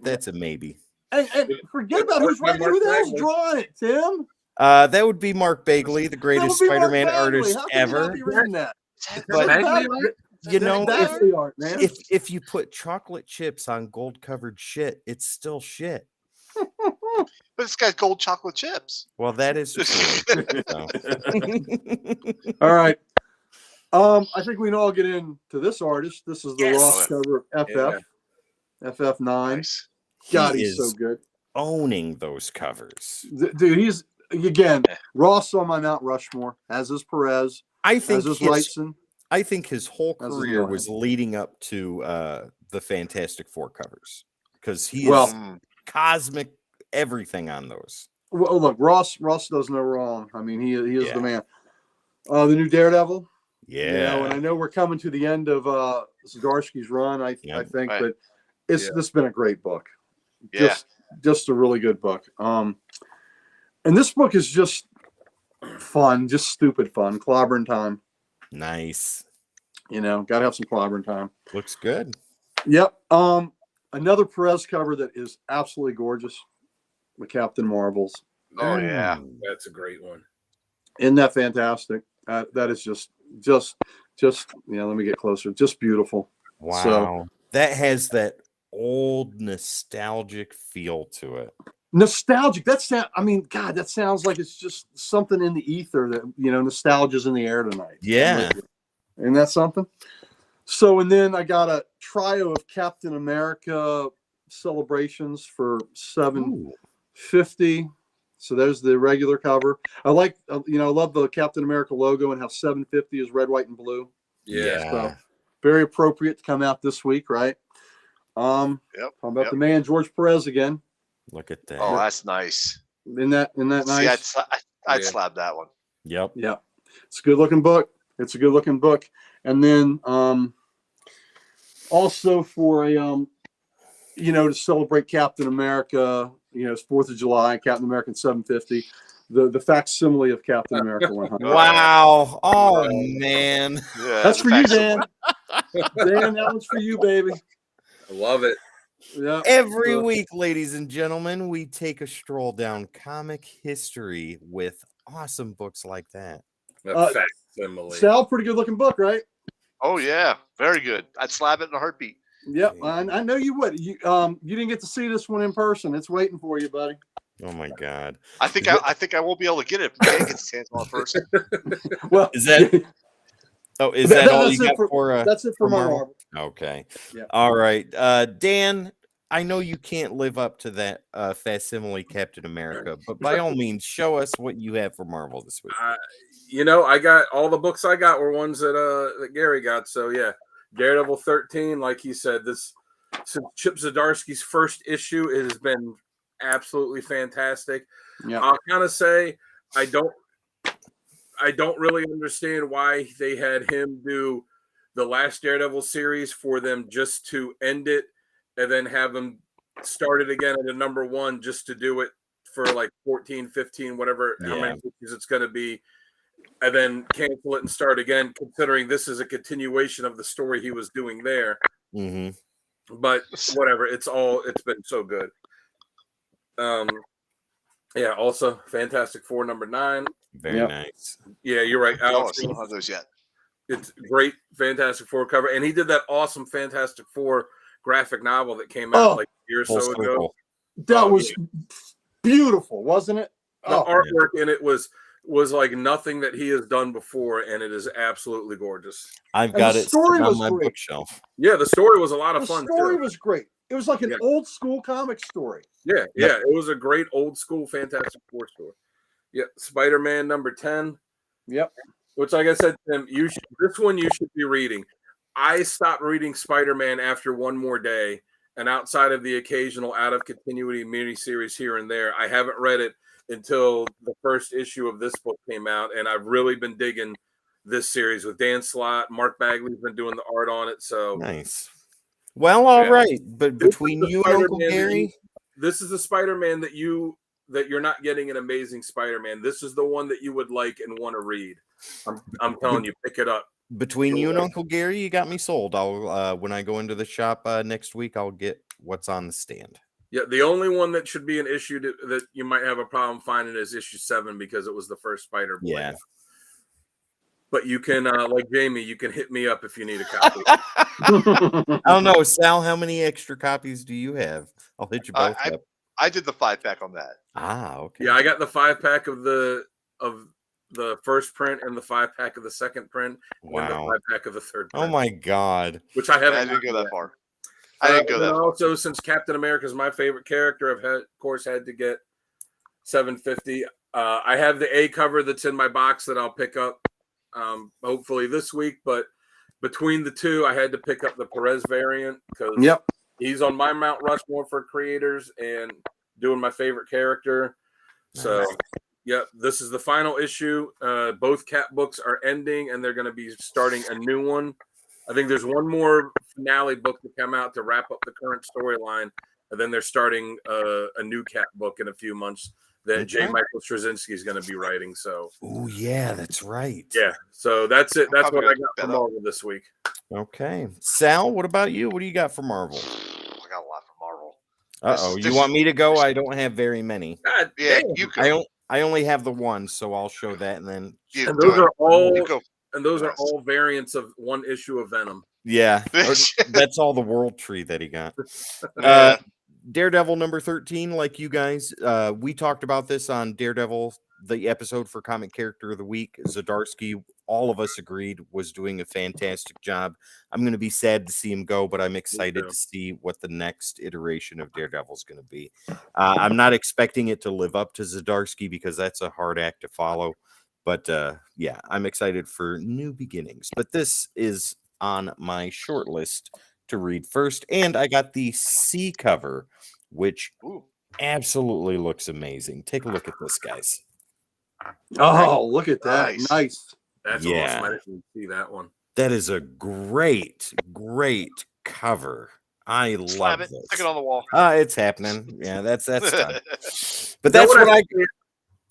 That's a maybe. And forget about who's writing. Who the hell's drawing it, Tim? That would be Mark Bagley, the That greatest would be Mark Spider-Man Bagley. artist How can you ever. not be reading that? But Bagley? you know, That's the art, man. if you put chocolate chips on gold-covered shit, it's still shit. But it's got gold chocolate chips. Well, that is true. So. All right. I think we can all get into this artist. This is the Yes. Ross cover of FF. FF9. Nice. God, He he's so is good. owning those covers. Dude, he's again Ross on my Mount Rushmore, as is Perez, I think as is his, Wrightson. I think his whole As is career Ryan. was leading up to the Fantastic Four covers because he Well- is cosmic everything on those. Well, look, Ross does no wrong. I mean, he is Yeah. the man. The new Daredevil. Yeah. And I know we're coming to the end of Zdarsky's run, I Yep. think, Right. but this has been a great book. Yeah. Just a really good book. And this book is just fun, just stupid fun. Clobbering time. Nice. Gotta have some clobbering time. Looks good. Yep. Another Perez cover that is absolutely gorgeous. The Captain Marvels. Oh yeah. That's a great one. Isn't that fantastic? That is just let me get closer. Just beautiful. Wow. That has that old nostalgic feel to it. Nostalgic. God, that sounds like it's just something in the ether that nostalgia's in the air tonight. Yeah. Isn't that something? So, and then I got a trio of Captain America celebrations for $750. So there's the regular cover. I like, I love the Captain America logo and how 750 is red, white, and blue. Yeah. So very appropriate to come out this week, right? How about the man George Perez again? Look at that. Oh, that's nice. Isn't that nice? See, I'd Yeah. slab that one. Yep. Yeah, it's a good looking book. And then also for a to celebrate Captain America, it's 4th of July, Captain America 750, the facsimile of Captain America 100. Wow. Oh man. Yeah, That's the for you, facts of Dan. Dan, that one's for you, baby. I love it. Yeah. Every week, ladies and gentlemen, we take a stroll down comic history with awesome books like that. Facsimile. Sal, pretty good looking book, right? Oh yeah, very good. I'd slab it in a heartbeat. Yep, I know you would. You didn't get to see this one in person. It's waiting for you, buddy. Oh my god. I think I won't be able to get it. If Dan gets his hands on it first. Well, Is that is that all you got for that's it for my Marvel? Marvel. Okay. Yeah. All right. Dan, I know you can't live up to that facsimile Captain America, but by all means, show us what you have for Marvel this week. I got all the books I got were ones that Gary got. So yeah, Daredevil 13, like he said, since Chip Zdarsky's first issue, it has been absolutely fantastic. Yeah. I'll kind of say I don't really understand why they had him do the last Daredevil series for them just to end it and then have him start it again at a number 1 just to do it for like 14, 15, whatever, how many issues it's going to be, and then cancel it and start again, considering this is a continuation of the story he was doing there. Mm-hmm. But whatever, it's been so good. Yeah, also Fantastic Four number 9. Very nice. Yeah, you're right, I Alex. don't have those yet. It's great Fantastic Four cover, and he did that awesome Fantastic Four graphic novel that came out like a year or Full so ago. circle. That was beautiful, wasn't it? The artwork in it was like nothing that he has done before, and it is absolutely gorgeous. I've And got the it story sitting on was my great. bookshelf. Yeah, the story was a lot of The fun story too. was great. It was like an old school comic story. Yeah, it was a great old school Fantastic Four story. Yeah, Spider-Man number 10. Yep. Which, like I said, Tim, this one you should be reading. I stopped reading Spider-Man after one more day, and outside of the occasional out of continuity miniseries here and there, I haven't read it until the first issue of this book came out, and I've really been digging this series with Dan Slott. Mark Bagley's been doing the art on it, so Nice. Well, all Yeah. right, but This is between the you and Uncle Spider-Man that Gary, this is the Spider-Man that you're not getting an Amazing Spider-Man. This is the one that you would like and want to read. I'm telling you, pick it up. between you and Sure. Uncle Gary, you got me sold. I'll when I go into the shop next week, I'll get what's on the stand. Yeah, the only one that should be an issue that you might have a problem finding is issue 7 because it was the first Spider-Boy. Yeah. But you can, like Jamie, you can hit me up if you need a copy. I don't know, Sal. How many extra copies do you have? I'll hit you both up. I did the 5-pack on that. Okay. Yeah, I got the 5-pack of the first print and the 5-pack of the second print and the Wow. 5-pack of the third print. Oh my God. Which I haven't I didn't go gotten that yet. far. I didn't go And that then far. also, since Captain America is my favorite character, I've of course had to get 750. I have the A cover that's in my box that I'll pick up hopefully this week. But between the two, I had to pick up the Perez variant because Yep. he's on my Mount Rushmore for creators and doing my favorite character. So, yep, this is the final issue. Both Cap books are ending, and they're going to be starting a new one. I think there's one more finale book to come out to wrap up the current storyline, and then they're starting a new Cap book in a few months that J. Okay. Michael Straczynski is going to be writing. So, Oh yeah, that's right. yeah. So that's it. That's Probably what I gonna got pick from that up. Marvel this week. Okay. Sal, what about you? What do you got for Marvel? I got a lot from Marvel. Uh-oh. This- You this- want me to go? I don't have very many. God Yeah, damn. you go. I only have the one, so I'll show that and then You And do those it. are all You go. and those are Yes. all variants of one issue of Venom. yeah. That's all the world tree that he got. Yeah. Daredevil number 13, like you guys, we talked about this on Daredevil, the episode for Comic Character of the Week. Zdarsky, all of us agreed, was doing a fantastic job. I'm going to be sad to see him go, but I'm excited too. to see what the next iteration of Daredevil is going to be. I'm not expecting it to live up to Zdarsky because that's a hard act to follow. But yeah, I'm excited for new beginnings. But this is on my short list to read first. And I got the C cover, which Ooh. absolutely looks amazing. Take a look at this, guys. Oh, look at that. Nice. Nice. That's Yeah. awesome. I didn't even see that one. That is a great, great cover. I Slap love it. this. Stick it on the wall. It's happening. Yeah, that's done. But You know that's what I. think-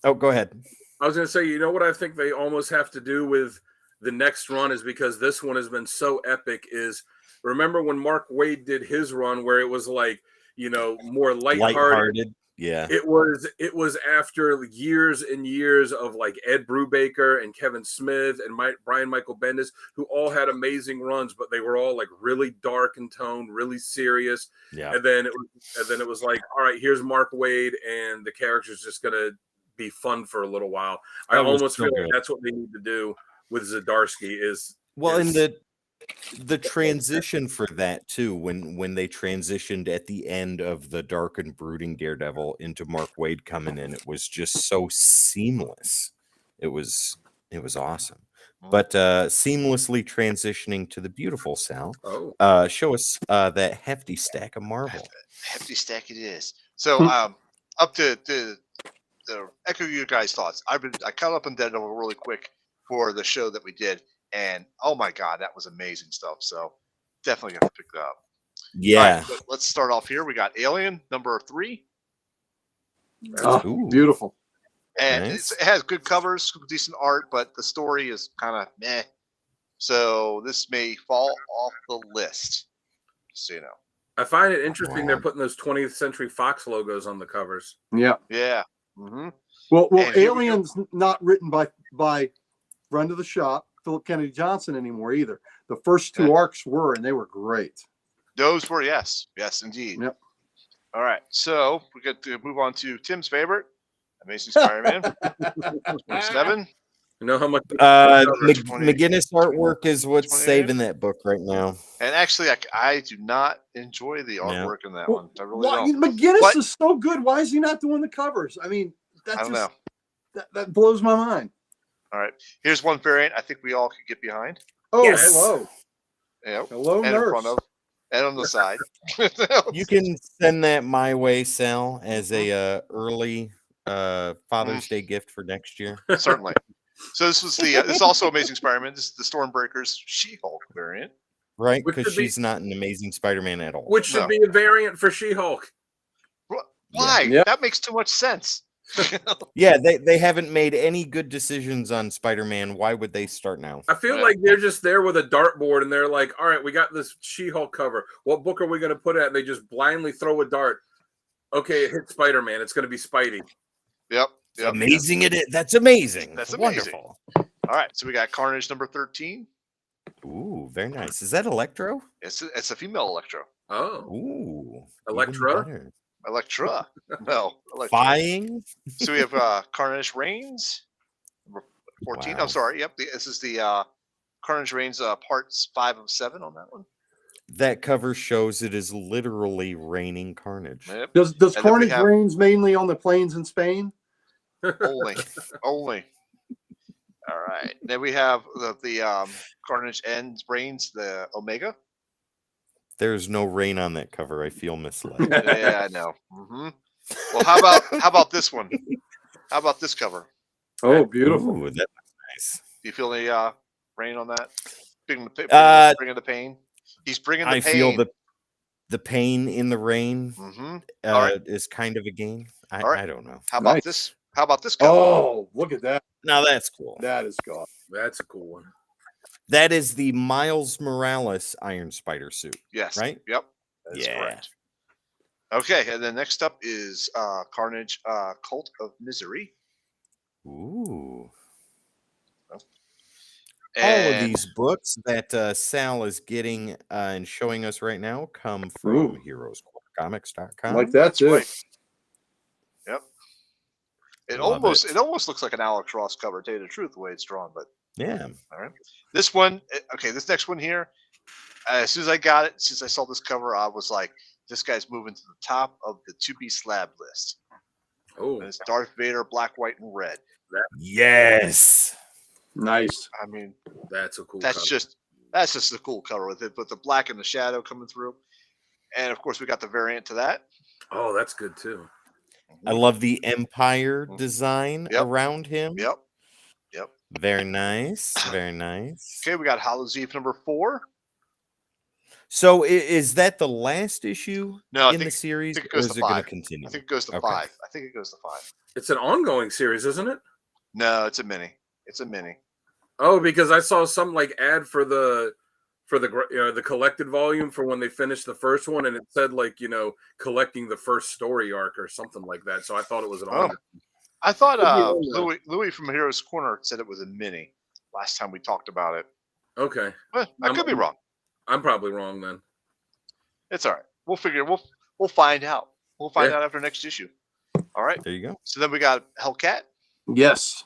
Oh, go ahead. I was going to say, you know what I think they almost have to do with the next run is because this one has been so epic. Is remember when Mark Waid did his run where it was like, you know, more lighthearted. Lighthearted. Yeah. It was after years and years of like Ed Brubaker and Kevin Smith and Brian Michael Bendis, who all had amazing runs, but they were all like really dark in tone, really serious. Yeah. And then it was like, all right, here's Mark Waid, and the character's just gonna be fun for a little while. I That was almost so feel good. like that's what they need to do with Zdarsky is Well, and Yes. the transition for that too, when they transitioned at the end of the dark and brooding Daredevil into Mark Waid coming in, it was just so seamless. It was awesome. But seamlessly transitioning to the beautiful Sal, show us that hefty stack of Marvel. Hefty stack it is. So up to echo your guys' thoughts. I caught up on Daredevil really quick for the show that we did, and oh my god, that was amazing stuff. So definitely got to pick that up. Yeah. All right, let's start off here. We got Alien number 3, Oh, Ooh. beautiful. and Nice. it has good covers, decent art, but the story is kind of meh. So this may fall off the list. So you know. I find it interesting Wow. they're putting those 20th Century Fox logos on the covers. Yeah. Yeah. Mm-hmm. Well, And here we go. Alien's not written by friend of the shop, Philip Kennedy Johnson anymore either. The first two Yeah. arcs were, and they were great. Those were yes, indeed. Yep. All right, so we get to move on to Tim's favorite, Amazing Spider-Man 27. You know how much McGinnis artwork is what's 28? saving that book right now. And actually, I do not enjoy the artwork in that one. I really Why, don't. McGinnis What? is so good. Why is he not doing the covers? I mean, that's I don't just, know. That blows my mind. All right. Here's one variant I think we all can get behind. Oh, Yes. hello. Yep. Hello, And nurse. in front of, and on the side. You can send that my way, Sal, as a early Father's Day gift for next year. Certainly. So this was the. It's also Amazing Spider-Man. This is the Stormbreakers She-Hulk variant. Right? Which Because should be- she's not an Amazing Spider-Man at all. Which should No. be a variant for She-Hulk. Why? Yeah. That makes too much sense. Yeah, they haven't made any good decisions on Spider-Man. Why would they start now? I feel Yeah. like they're just there with a dartboard and they're like, all right, we got this She-Hulk cover. What book are we going to put it at? And they just blindly throw a dart. Okay, it hit Spider-Man. It's going to be Spidey. Yep. Amazing it is. That's amazing. That's amazing. Wonderful. All right. So we got Carnage number 13. Ooh, very nice. Is that Electro? It's a female Electro. Oh, Ooh. Electra? even better. Electra. No. Electra. Fying? So we have Carnage Reigns, number 14. Wow. I'm sorry. Yep. This is the Carnage Reigns parts 5 of 7 on that one. That cover shows it is literally raining carnage. Yep. Does And then we Carnage have- reigns mainly on the plains in Spain? Only. Only. All right. Then we have the Carnage ends Reigns, the Omega. There's no rain on that cover. I feel misled. Yeah, I know. Well, how about this one? How about this cover? Oh, beautiful. Ooh, that looks nice. Do you feel any rain on that? Bringing the pain. He's bringing the I pain. feel the pain in the rain All right. is kind of a gain. All right. I don't know. How about Nice. this? How about this cover? Oh, look at that. Now that's cool. That is God. that's a cool one. That is the Miles Morales Iron Spider suit. Yes. right? Yep. That is Yeah. correct. Okay, and then next up is Carnage Cult of Misery. Ooh. All And of these books that Sal is getting and showing us right now come from Ooh. heroescomics.com. I like that too. Right. Yep. It Love almost it. it almost looks like an Alex Ross cover, to tell you the truth, the way it's drawn. But Yeah. all right, this one, okay, this next one here. As soon as I got it, since I saw this cover, I was like, this guy's moving to the top of the to be slab list. Oh, And it's Darth Vader, black, white, and red. Yes. Nice. I mean, that's a cool that's cover. just a cool cover with it, but the black and the shadow coming through. And of course, we got the variant to that. Oh, that's good too. I love the Empire design Yep. around him. Yep. Very nice. Very nice. Okay, we got Hallows Eve number 4. So is that the last issue No, I in the think series, think it or goes is to it going to 5. continue? I think it goes to Okay. 5. I think it goes to 5. It's an ongoing series, isn't it? No, it's a mini. It's a mini. Oh, because I saw some like ad for the the collected volume for when they finished the first one, and it said like collecting the first story arc or something like that. So I thought it was an Oh. ongoing. I thought Could be on Louis from Heroes Corner said it was a mini last time we talked about it. Okay, Well, I could be wrong. I'm probably wrong then. It's all right. We'll figure. We'll find out. We'll find Yeah. out after next issue. All right. There you go. So then we got Hellcat. Yes.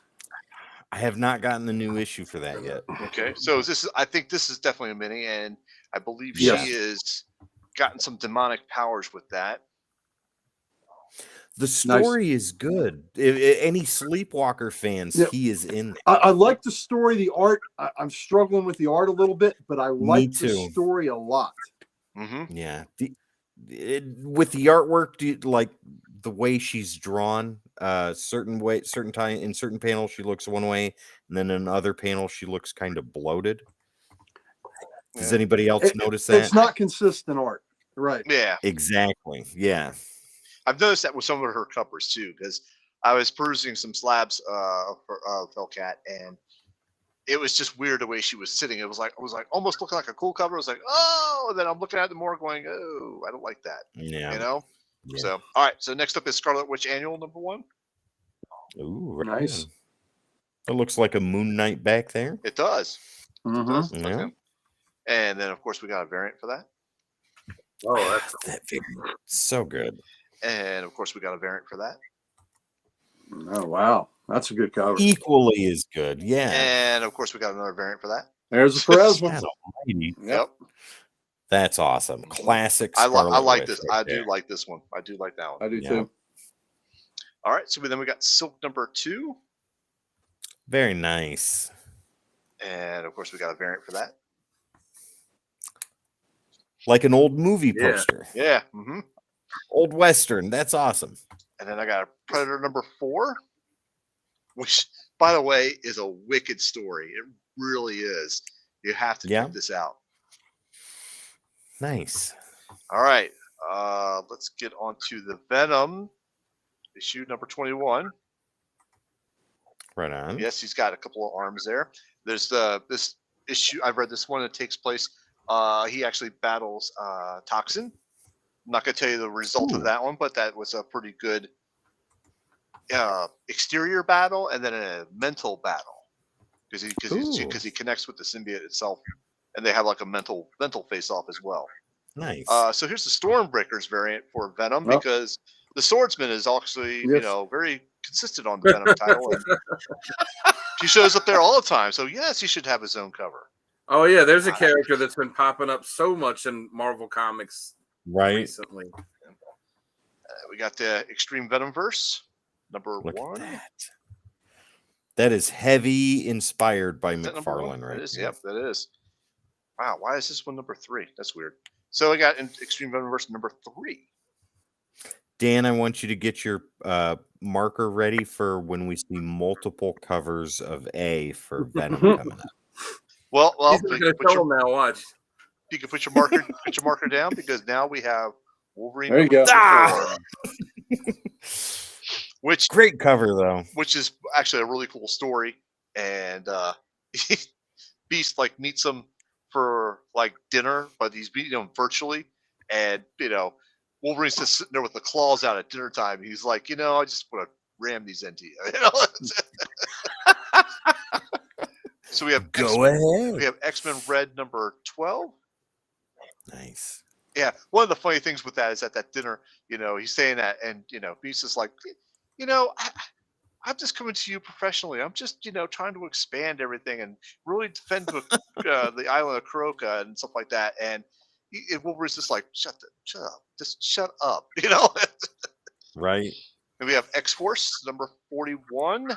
I have not gotten the new issue for that yet. Okay. So I think this is definitely a mini, and I believe Yes. she is gotten some demonic powers with that. The story is good. Any Sleepwalker fans, Yeah. he is in there. I like the story, the art. I'm struggling with the art a little bit, but I like the too. story a lot. Mm-hmm. Yeah. With the artwork, do you like the way she's drawn? Certain time in certain panels she looks one way, and then in other panels she looks kind of bloated. Does Yeah. anybody else It- notice that? It's not consistent art. Right. Yeah. Exactly. Yeah. I've noticed that with some of her covers too, because I was perusing some slabs of Hellcat, and it was just weird the way she was sitting. It was like almost looking like a cool cover. I was like, oh, and then I'm looking at it more, going, oh, I don't like that. Yeah. You know. Yeah. So all right. So next up is Scarlet Witch Annual number 1. Ooh, right Nice. on. It looks like a Moon Knight back there. It does. It Mhm. does look like Yeah. him. And then of course we got a variant for that, Oh, that's That figure, so good. and of course we got a variant for that, Oh wow, that's a good cover. Equally as good. Yeah. and of course we got another variant for that. There's the Perez one. God almighty. Yep. That's awesome. Classic. I Scarlet like Witch this. right I do there. like this one. I do like that one. I do Yeah. too. All right. So then we got Silk number 2. Very nice. And of course, we got a variant for that. Like an old movie Yeah. poster. Yeah. Old Western. That's awesome. And then I got a Predator number 4, which, by the way, is a wicked story. It really is. You have to check this out. Nice. All right. Let's get on to the Venom issue number 21. Right on. Yes, he's got a couple of arms there. There's this issue. I've read this one that takes place. He actually battles Toxin. I'm not going to tell you the result of that one, but that was a pretty good exterior battle and then a mental battle because he connects with the symbiote itself, and they have like a mental face off as well. Nice. So here's the Stormbreakers variant for Venom because the Swordsman is actually very consistent on the Venom title. And he shows up there all the time, so yes, he should have his own cover. Oh yeah, there's a character that's been popping up so much in Marvel Comics recently. We got the Extreme Venomverse number Look 1. at that is heavy inspired by Is that number 1? McFarlane, right? It is, yep, that is. Wow, why is this one number 3? That's weird. So I got Extreme Venomverse number 3. Dan, I want you to get your marker ready for when we see multiple covers of A for Venom coming up. Well, He's not gonna tell him now. Watch. you can put your marker down because now we have Wolverine. There you go. Which Great cover though. Which is actually a really cool story, and Beast like meets him for like dinner, but he's meeting him virtually, and Wolverine's just sitting there with the claws out at dinner time. He's like, I just want to ram these into you. So we have ahead. We have X-Men Red number 12. Nice. Yeah, one of the funny things with that is at that dinner, he's saying that, and Beast is like, I'm just coming to you professionally. I'm just, trying to expand everything and really defend the island of Kuroka and stuff like that. And Wolverine's just like, shut up, just shut up, Right. And we have X-Force number 41.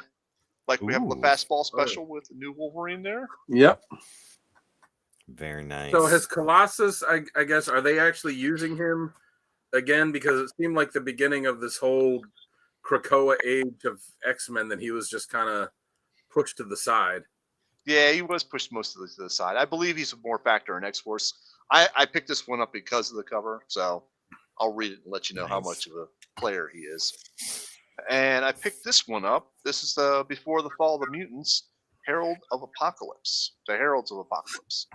Like we have the fastball special with the new Wolverine there. Yep. Very nice. So has Colossus, I guess, are they actually using him again? Because it seemed like the beginning of this whole Krakoa age of X-Men that he was just kind of pushed to the side. Yeah, he was pushed most of to the side. I believe he's more factor in X-Force. I picked this one up because of the cover, so I'll read it and let you know how much of a player he is. And I picked this one up. This is Before the Fall of the Mutants, Herald of Apocalypse. The Heralds of Apocalypse.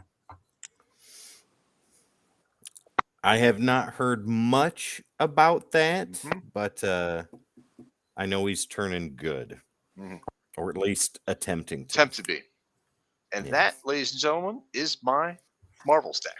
I have not heard much about that, but I know he's turning good, or at least attempting to. Attempt to be. And that, ladies and gentlemen, is my Marvel stack.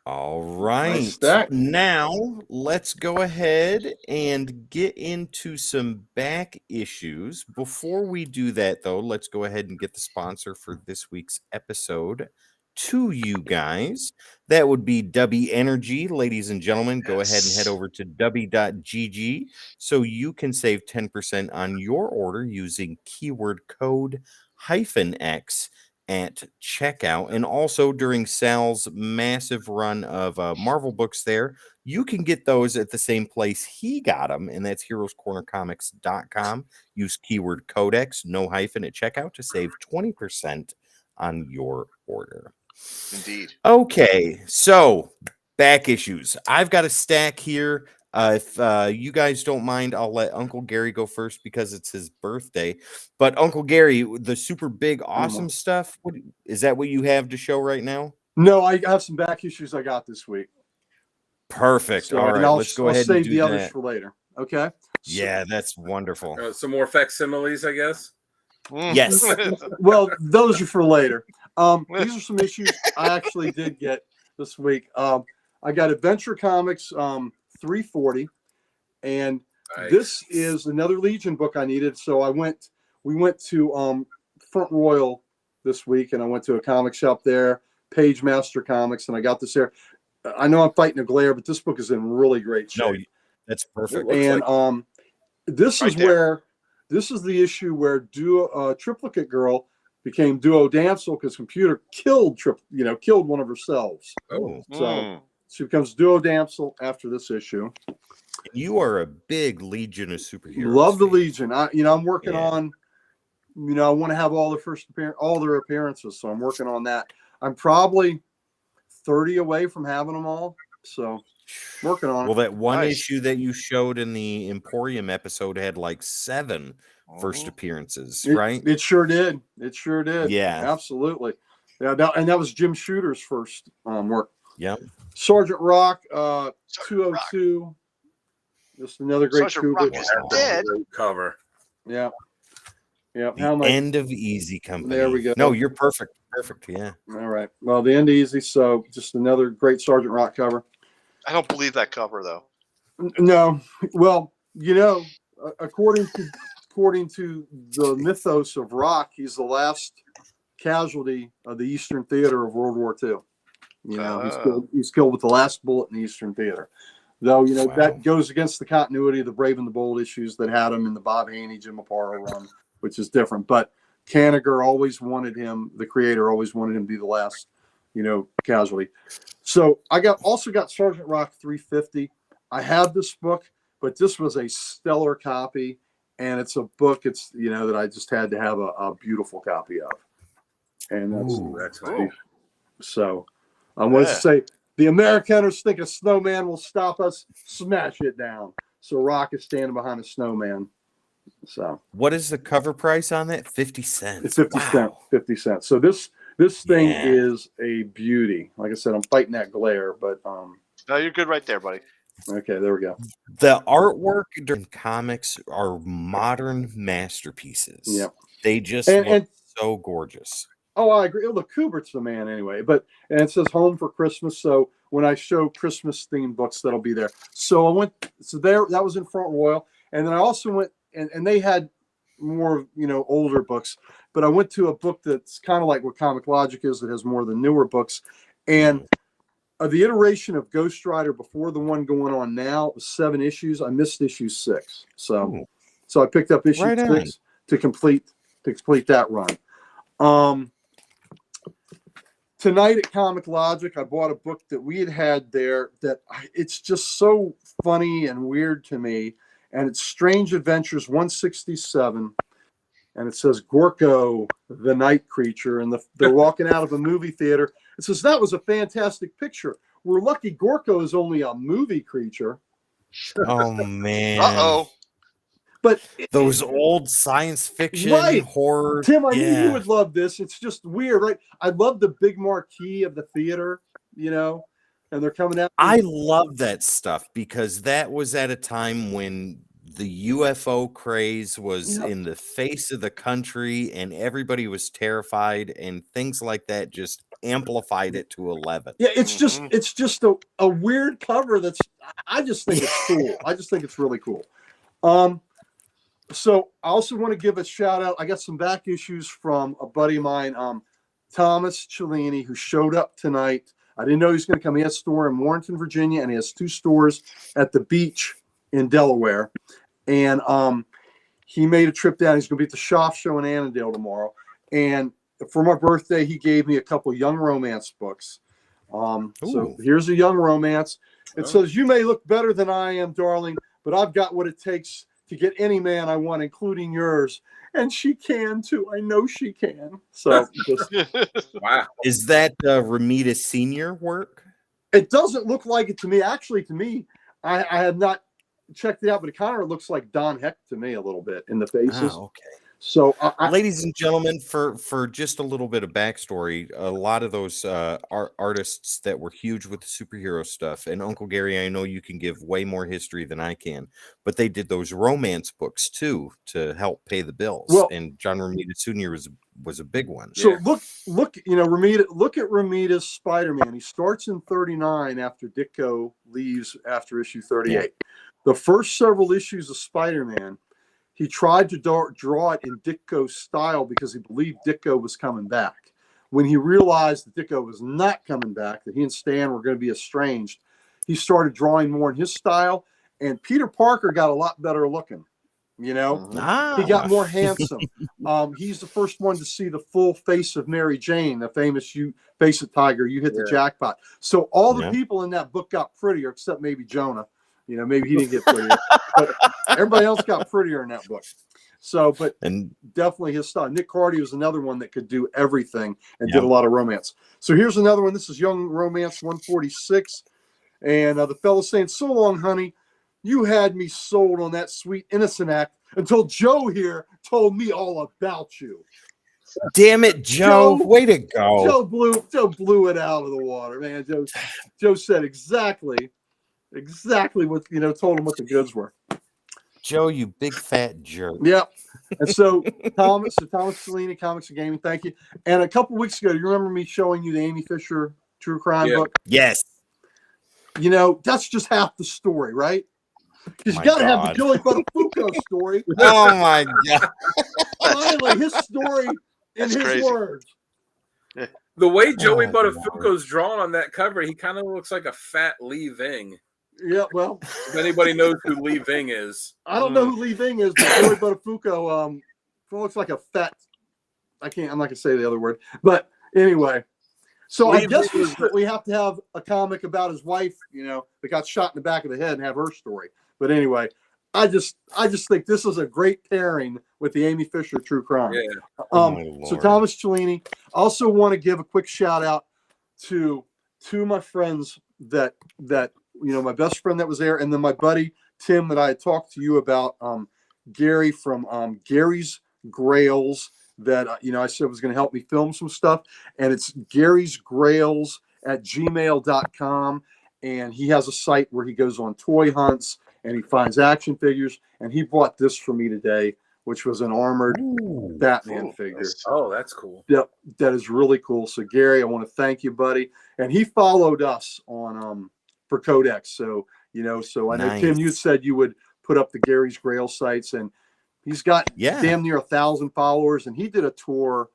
All right. Nice stack. Now let's go ahead and get into some back issues. Before we do that, though, let's go ahead and get the sponsor for this week's episode to you guys. That would be W Energy. Ladies and gentlemen, go ahead and head over to w.gg so you can save 10% on your order using keyword code -X at checkout. And also during Sal's massive run of Marvel books there, you can get those at the same place he got them, and that's heroescornercomics.com. Use keyword Codex, no hyphen at checkout to save 20% on your order. Indeed. Okay, so back issues. I've got a stack here. If you guys don't mind, I'll let Uncle Gary go first because it's his birthday. But Uncle Gary, the super big, awesome stuff, is that what you have to show right now? No, I have some back issues I got this week. Perfect. So, all right, let's go ahead and save do the others that. for later. Okay. Yeah, that's wonderful. Some more facsimiles, I guess. Yes. Well, those are for later. These are some issues I actually did get this week. I got Adventure Comics 340, and this is another Legion book I needed. So we went to Front Royal this week, and I went to a comic shop there, Page Master Comics, and I got this there. I know I'm fighting a glare, but this book is in really great shape. No, that's perfect. And this is where This is the issue where Triplicate Girl became Duo Damsel because computer killed one of her selves. Oh, So she becomes Duo Damsel after this issue. you are a big Legion of Superheroes. Love the fan. Legion. I'm working Yeah. on. I want to have all their appearances, so I'm working on that. I'm probably 30 away from having them all, so working on Well, it. that one Nice. issue that you showed in the Emporium episode had like 7 first appearances, right? It sure did. It sure did. Yeah. Absolutely. Yeah, that was Jim Shooter's first work. Yep. Sergeant Rock, Sergeant 202. Just another great Sergeant Rock Kubrick. is dead. Great cover. Yeah. Yeah. The How am I? end of Easy Company. There we go. No, you're perfect. Perfect. Yeah. All right. Well, the end easy. So just another great Sergeant Rock cover. I don't believe that cover though. No. Well, according to the mythos of Rock, he's the last casualty of the Eastern Theater of World War II. He's killed with the last bullet in the Eastern Theater. Though, Wow. that goes against the continuity of the Brave and the Bold issues that had him in the Bob Haney, Jim Aparo run, which is different. But Kanigher always wanted him, the creator always wanted him to be the last, casualty. So I also got Sergeant Rock 350. I have this book, but this was a stellar copy. And it's a book, that I just had to have a beautiful copy of. And That's cool. so I want to Yeah. say the Americans think a snowman will stop us, smash it down. So Rock is standing behind a snowman. So What is the cover price on that? 50 cents. it's 50 Wow. cents. 50 cents. So this thing Yeah. is a beauty. Like I said, I'm fighting that glare, but No, you're good right there, buddy. okay, there we go. The artwork during comics are modern masterpieces. Yep. They just And- look and- so gorgeous. Oh, I agree. Look, Kubert's the man anyway. And it says Home for Christmas. So when I show Christmas themed books, that'll be there. So I went. So there, that was in Front Royal, and then I also went, and they had more, older books. But I went to a book that's kind of like what Comic Logic is. That has more of the newer books, and the iteration of Ghost Rider before the one going on now was 7 issues. I missed issue 6, so Ooh. I picked up issue Right on. 6 to complete that run. Tonight at Comic Logic, I bought a book that we had there it's just so funny and weird to me. And it's Strange Adventures 167. And it says Gorko, the night creature. And they're walking out of a movie theater. It says, that was a fantastic picture. We're lucky Gorko is only a movie creature. Oh man. Uh-oh. But Those old science fiction Right. horror. Tim, I knew yeah. you would love this. It's just weird, right? I love the big marquee of the theater, and they're coming out. I love that stuff because that was at a time when the UFO craze was Yep. in the face of the country and everybody was terrified, and things like that just amplified it to 11. Yeah, it's just a weird cover I just think it's cool. I just think it's really cool. So I also want to give a shout out. I got some back issues from a buddy of mine, Thomas Cellini, who showed up tonight. I didn't know he was going to come. He has a store in Warrenton, Virginia, and he has 2 stores at the beach in Delaware. And he made a trip down. He's going to be at the Schaff Show in Annandale tomorrow. And for my birthday, he gave me a couple young romance books. So Ooh. here's a young romance. It says, "You may look better than I am, darling, but I've got what it takes to get any man I want, including yours." And she can too. I know she can. So Wow. Is that Ramita Senior work? it doesn't look like it to me. Actually, to me, I have not checked it out, but it kind of looks like Don Heck to me a little bit in the faces. Oh, okay. So Ladies and gentlemen, for just a little bit of backstory, a lot of those artists that were huge with the superhero stuff, and Uncle Gary, I know you can give way more history than I can, but they did those romance books too to help pay the bills. Well- and John Romita Sr. was a big one. So Yeah. look, Ramita. Look at Ramita's Spider-Man. He starts in 39 after Ditko leaves after issue 38. The first several issues of Spider-Man, he tried to draw it in Ditko's style because he believed Ditko was coming back. When he realized that Ditko was not coming back, that he and Stan were going to be estranged, he started drawing more in his style. And Peter Parker got a lot better looking. You know, Mhm. he got more handsome. He's the first one to see the full face of Mary Jane, the famous "You Face It, Tiger, You Hit the Jackpot." So all the people in that book got prettier, except maybe Jonah. You know, maybe he didn't get prettier, but everybody else got prettier in that book. So, but And definitely his style. Nick Cardy was another one that could do everything and did a lot of romance. So here's another one. This is Young Romance 146. And the fellow saying, "So long, honey. You had me sold on that sweet innocent act until Joe here told me all about you." damn it, Joe. Joe- Way to go. Joe blew it out of the water, man. Joe said exactly what, told him what the goods were. Joe, you big fat jerk. Yep. And so Thomas Cellini, Comics and Gaming, thank you. And a couple weeks ago, do you remember me showing you the Amy Fisher true crime book? Yes. That's just half the story, right? Because you My got to have the God. Joey Buttafuoco story. Oh my God. Finally, his story in That's his crazy. words. The way Joey Oh, Buttafuoco's drawn on that cover, he kind of looks like a fat Lee Ving. Yeah, well, If anybody knows who Lee Ving is, I don't know who Lee Ving is, but Joey Buttafuoco looks like a fat. I'm not gonna say the other word, but anyway. So I Lee guess Ving is we have to have a comic about his wife, that got shot in the back of the head and have her story. But anyway, I just think this is a great pairing with the Amy Fisher true crime. yeah. Oh, my So Lord. Thomas Cellini. Also want to give a quick shout out to two of my friends that my best friend that was there, and then my buddy Tim that I had talked to you about, Gary from Gary's Grails, that I said was going to help me film some stuff, and it's Gary's Grails at gmail.com, and he has a site where he goes on toy hunts and he finds action figures, and he bought this for me today, which was an armored Ooh. Batman Ooh, figure. that's- Oh, that's cool. Yep, that is really cool. So Gary, I want to thank you, buddy. And he followed us on for Codex. So so I know Tim, Nice. you said you would put up the Gary's Grail sites, and he's got Yeah. damn near 1,000 followers, and he did a tour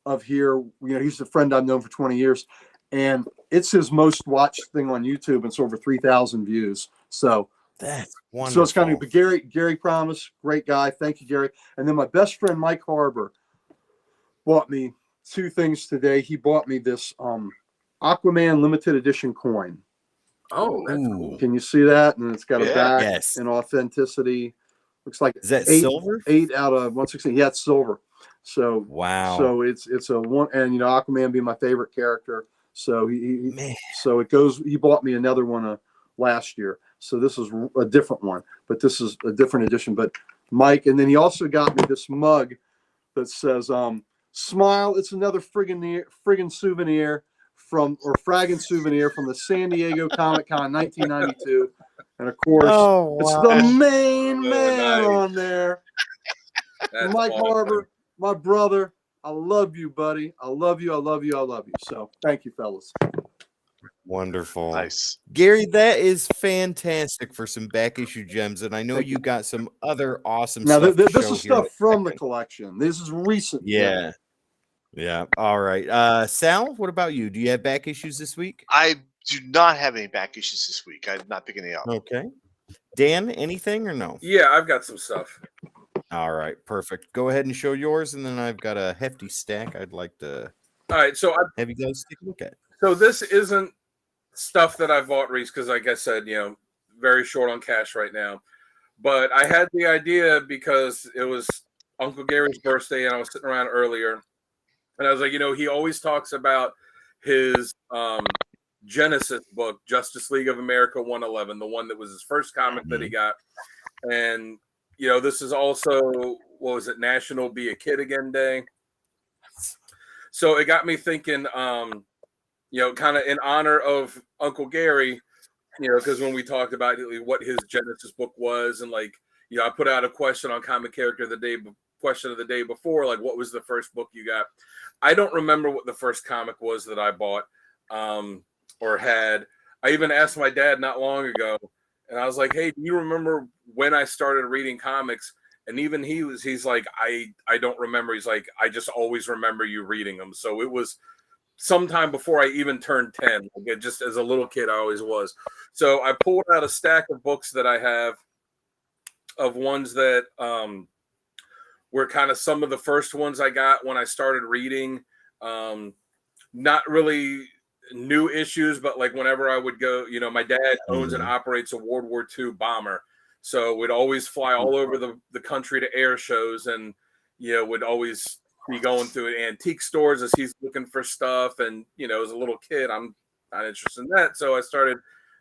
of here. He's a friend I've known for 20 years, and it's his most watched thing on YouTube. It's over 3,000 views. So That's wonderful. so it's kind of, but Gary Promise, great guy. Thank you, Gary. And then my best friend Mike Harbor bought me two things today. He bought me this Aquaman limited edition coin. Oh, that's Ooh. cool. Can you see that? And it's got a Yeah. back Yes. and authenticity. Looks like Is that eight- silver? 8 out of 116. Yeah, it's silver. So Wow. so it's a one, and Aquaman being my favorite character. So he Man. so it goes. He bought me another one last year. So this is a different one, but this is a different edition. But Mike, and then he also got me this mug that says "Smile." It's another friggin' souvenir fragging souvenir from the San Diego Comic Con 1992, and of course Oh, it's wow. the main man nice. on there. That's Mike awesome. Harbor, my brother. I love you, buddy. I love you. I love you. I love you. So thank you, fellas. Wonderful. Nice. Gary, that is fantastic for some back issue gems. And I know you got some other awesome Now, stuff. to this show is here stuff in a from the second. collection. This is recent. Yeah. Yeah. All right. Sal, what about you? Do you have back issues this week? I do not have any back issues this week. I'm not picking any up. Okay. Dan, anything or no? Yeah, I've got some stuff. All right. Perfect. Go ahead and show yours. And then I've got a hefty stack I'd like to All right, so have you guys take a look at. So this isn't stuff that I bought, Reese, because like I said, very short on cash right now. But I had the idea because it was Uncle Gary's birthday, and I was sitting around earlier, and I was like, he always talks about his Genesis book, Justice League of America 111, the one that was his first comic that he got. And this is also, what was it, National Be a Kid Again Day. So it got me thinking, kind of in honor of Uncle Gary, because when we talked about what his Genesis book was, and I put out a question on Comic Character question of the day before, like, what was the first book you got? I don't remember what the first comic was that I bought or had. I even asked my dad not long ago, and I was like, hey, do you remember when I started reading comics? And even he's like, I don't remember. He's like, I just always remember you reading them. So it was sometime before I even turned 10. Just as a little kid, I always was. So I pulled out a stack of books that I have. of ones that were kind of some of the first ones I got when I started reading. Not really new issues, but like whenever I would go, you know, my dad owns and operates a World War II bomber. So we'd always fly all over the country to air shows, and, you know, would always be going through antique stores as he's looking for stuff. And, you know, as a little kid, I'm not interested in that. So I started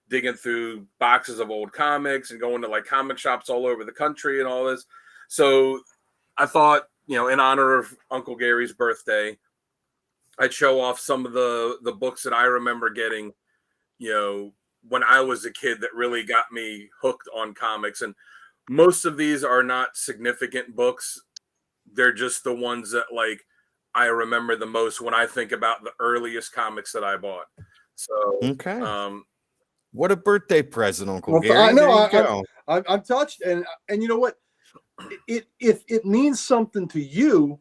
digging through boxes of old comics and going to like comic shops all over the country and all this. So I thought, you know, in honor of Uncle Gary's birthday, I'd show off some of the books that I remember getting, you know, when I was a kid that really got me hooked on comics. And most of these are not significant books. They're just the ones that like I remember the most when I think about the earliest comics that I bought. So, okay. What a birthday present, Uncle Well, Gary. I know. There you go. I'm touched, and you know what? If it means something to you,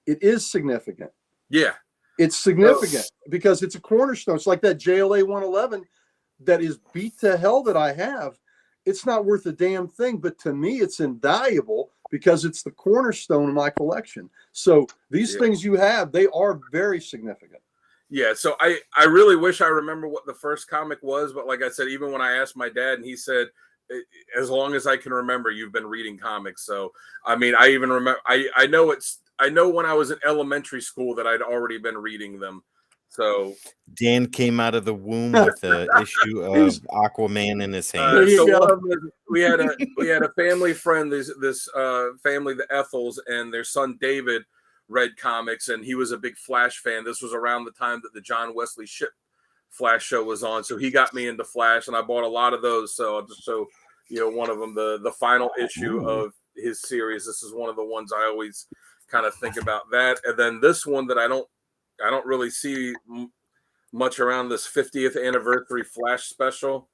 it is significant. Yeah, it's significant because it's a cornerstone. It's like that JLA 111 that is beat to hell that I have. It's not worth a damn thing, but to me, it's invaluable because it's the cornerstone of my collection. So these things you have, they are very significant. Yeah, so I really wish I remember what the first comic was, but like I said, even when I asked my dad, and he said, as long as I can remember, you've been reading comics. So I mean, I even remember, I know when I was in elementary school that I'd already been reading them. So Dan came out of the womb with an issue of Aquaman in his hand. So we had a family friend, this family, the Ethels, and their son David read comics, and he was a big Flash fan. This was around the time that the John Wesley Shipp Flash show was on, so he got me into Flash, and I bought a lot of those. So I'll just show, you know, one of them, the final issue of his series. This is one of the ones I always kind of think about that. And then this one that I don't really see much around, this 50th anniversary Flash special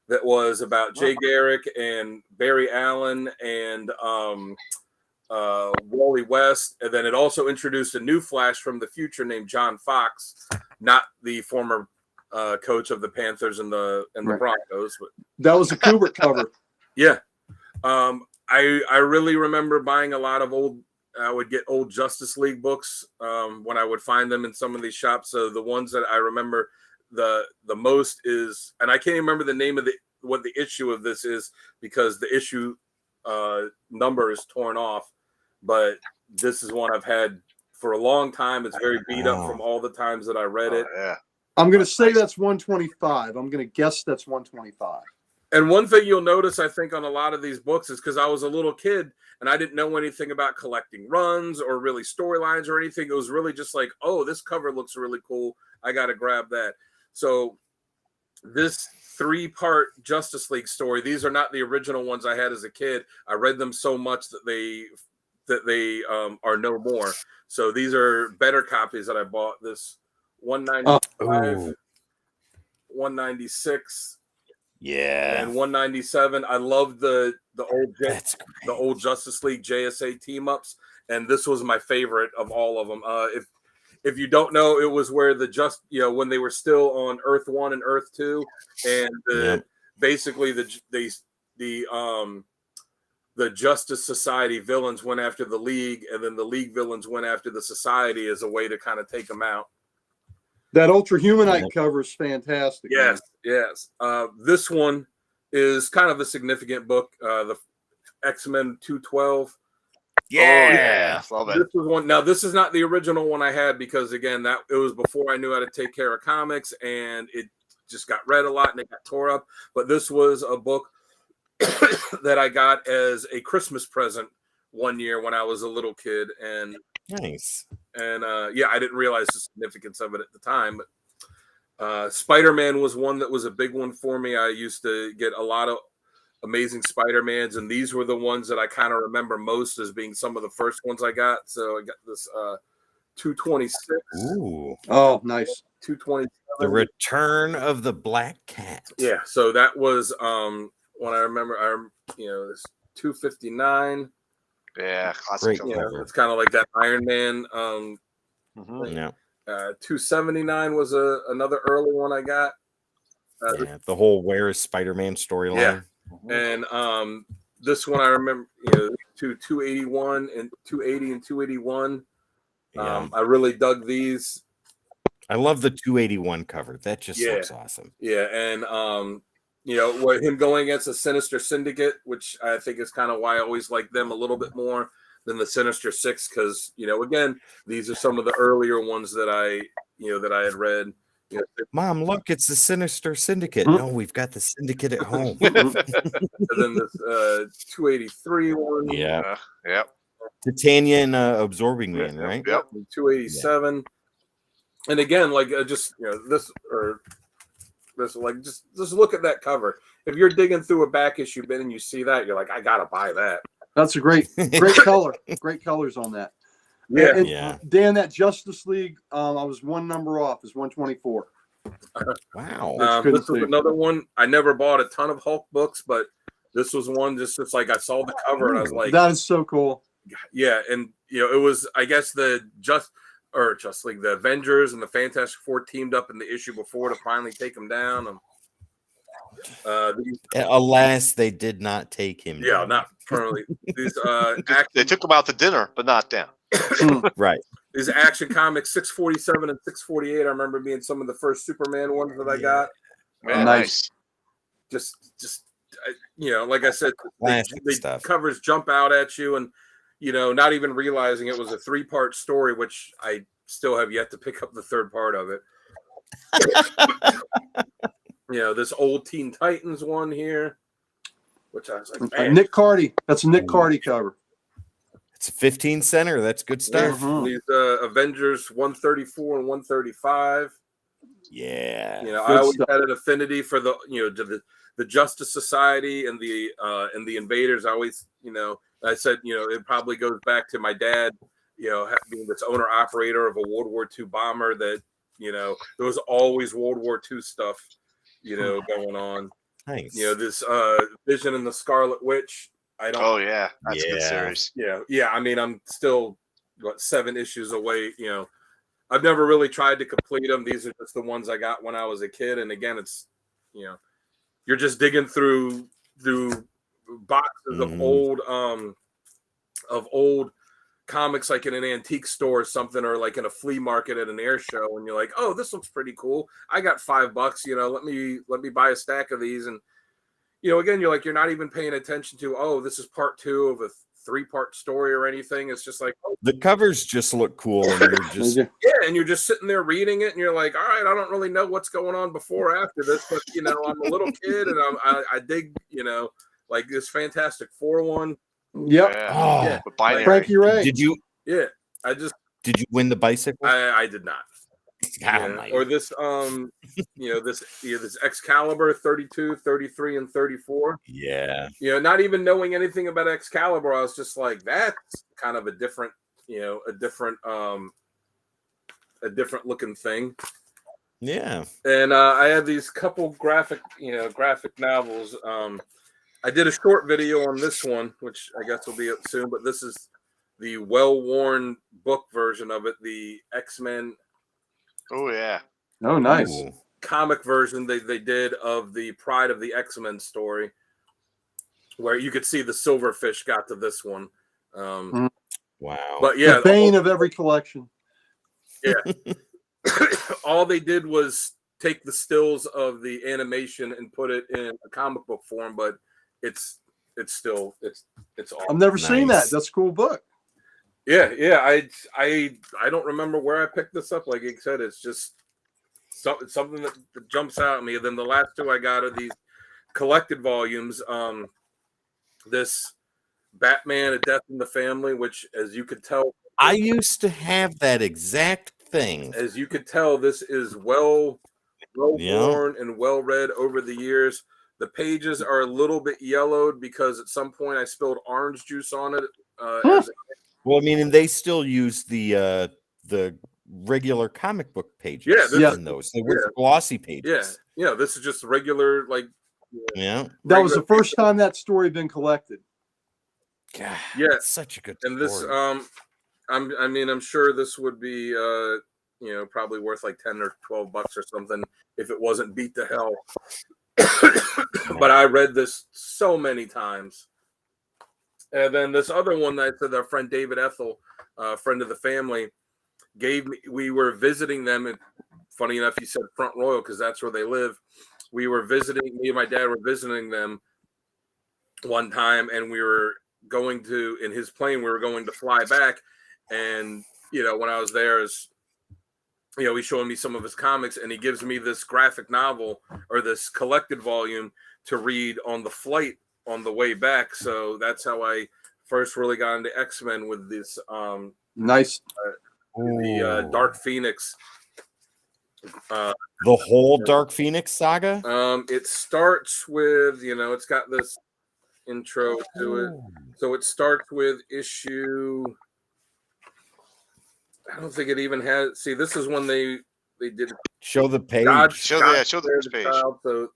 that was about Jay Garrick and Barry Allen and Wally West. And then it also introduced a new Flash from the future named John Fox, not the former coach of the Panthers and the Broncos. But that was a Kubrick cover. Yeah. I really remember buying a lot of I would get old Justice League books when I would find them in some of these shops. So the ones that I remember the most is, and I can't even remember the name of what the issue of this is because the issue number is torn off, but this is one I've had for a long time. It's very beat up from all the times that I read it. Yeah. I'm going to say that's 125. I'm going to guess that's 125. And one thing you'll notice, I think, on a lot of these books is because I was a little kid and I didn't know anything about collecting runs or really storylines or anything. It was really just like, oh, this cover looks really cool. I got to grab that. So this 3-part Justice League story, these are not the original ones I had as a kid. I read them so much that they are no more. So these are better copies that I bought. This 195, 196. Yeah, and 197. I love the old Justice League JSA team ups, and this was my favorite of all of them. If you don't know, it was where when they were still on Earth 1 and Earth 2, and basically the Justice Society villains went after the League, and then the League villains went after the Society as a way to kind of take them out. That Ultra Humanite cover is fantastic. Yes, man. Yes. This one is kind of a significant book. The X-Men 212. Yeah, love it. This was one. Now, this is not the original one I had because, again, it was before I knew how to take care of comics, and it just got read a lot and it got tore up. But this was a book that I got as a Christmas present one year when I was a little kid, and nice. And I didn't realize the significance of it at the time. But Spider-Man was one that was a big one for me. I used to get a lot of Amazing Spider-Mans, and these were the ones that I kind of remember most as being some of the first ones I got. So I got this 226. Ooh. Oh, nice. 227. The Return of the Black Cat. Yeah. So that was when I remember, this 259. Yeah, classic. It's kind of like that Iron Man. 279 was another early one I got. The whole Where is Spider-Man storyline. Yeah. And This one I remember, 281 and 280 and 281. Yeah. I really dug these. I love the 281 cover. That just Yeah. looks awesome. Yeah, and what him going against the Sinister Syndicate, which I think is kind of why I always like them a little bit more than the Sinister Six, because again, these are some of the earlier ones that I had read. Mom, look, it's the Sinister Syndicate. Hmm. No, we've got the Syndicate at home. And then this 283 one. Yeah. Yep. Titania and Absorbing Man, right? Yep. 287. And again, like just this like just look at that cover. If you're digging through a back issue bin and you see that, you're like, I gotta buy that. That's a great color. Great colors on that. Yeah. And Yeah. Dan, that Justice League, I was one number off. Is 124. Wow. Good This to was see. another one. I never bought a ton of Hulk books, but this was one just like I saw the cover and I was like, That is so cool. yeah. And it was, I guess, the Justice League, the Avengers and the Fantastic Four teamed up in the issue before to finally take him down. And Alas, they did not take him. yeah, down. not permanently. These They took him out to dinner, but not down. Right. these Action Comics 647 and 648. I remember being some of the first Superman ones that I got. Man, Nice. Just like I said, Classic the stuff. covers jump out at you, and not even realizing it was a 3-part story, which I still have yet to pick up the 3rd part of it. This old Teen Titans one here, which I was like, man. Nick Cardy. That's a Nick Cardy cover. It's a 15 center. That's good stuff. Mhm. These Avengers 134 and 135. Yeah. I always stuff. had an affinity for the the Justice Society and the Invaders. I always I said it probably goes back to my dad being this owner operator of a World War II bomber, that there was always World War II stuff going on. Nice. This Vision and the Scarlet Witch. I don't. Oh yeah, that's a good Yeah. series. Yeah. I mean, I'm still 7 issues away. I've never really tried to complete them. These are just the ones I got when I was a kid. And again, it's you're just digging through boxes Mhm. of old comics, like in an antique store or something, or like in a flea market at an air show, and you're like, oh, this looks pretty cool. I got $5. Let me buy a stack of these. And again, you're like, you're not even paying attention to, oh, this is part 2 of a 3-part story or anything. It's just like, oh, The covers just look cool, and you're just yeah, and you're just sitting there reading it, and you're like, all right, I don't really know what's going on before or after this, but I'm a little kid, and I dig like this Fantastic Four one. Yep. Yeah. Oh, Yeah. The binary. Frankie Ray. did you Yeah, did you win the bicycle? I did not. Oh, Yeah. my- Or this this Excalibur 32, 33, and 34. yeah. Not even knowing anything about Excalibur, I was just like, that's kind of a different looking thing. Yeah. And I have these couple graphic novels. I did a short video on this one, which I guess will be up soon, but this is the well-worn book version of it, the X-Men Oh yeah. Oh, nice. Ooh. comic version they did of the Pride of the X-Men story, where you could see the Silverfish got to this one. Wow. But yeah, The bane of every collection. all they did was take the stills of the animation and put it in a comic book form, but it's still awesome. I've never seen that. Nice. That's a cool book. Yeah. I don't remember where I picked this up. Like I said, it's just something that jumps out at me. And then the last 2 I got are these collected volumes. This Batman: A Death in the Family, which, as you could tell, I used to have that exact thing. this is well worn and well read over the years. The pages are a little bit yellowed because at some point I spilled orange juice on it. Well, I mean, and they still use the regular comic book pages. Yeah, in those. They were glossy pages. Yeah. This is just regular, like, Yeah. That was the first time that story had been collected. God, Yeah. it's such a good and this, story. I'm sure this would be, probably worth like $10 or $12 or something if it wasn't beat to hell. But I read this so many times. And then this other one that I said, our friend David Ethel, friend of the family, gave me. We were visiting them, and funny enough, he said Front Royal because that's where they live. We were visiting. Me and my dad were visiting them one time, and we were going to in his plane. We were going to fly back, and when I was there, he's showing me some of his comics, and he gives me this graphic novel or this collected volume to read on the flight on the way back. So that's how I first really got into X-Men with this Nice. the Dark Phoenix. The whole Dark Phoenix saga? It starts with, it's got this intro to it. So it starts with issue. I don't think it even has. See, this is when they did Show the page. Show the page. Child, so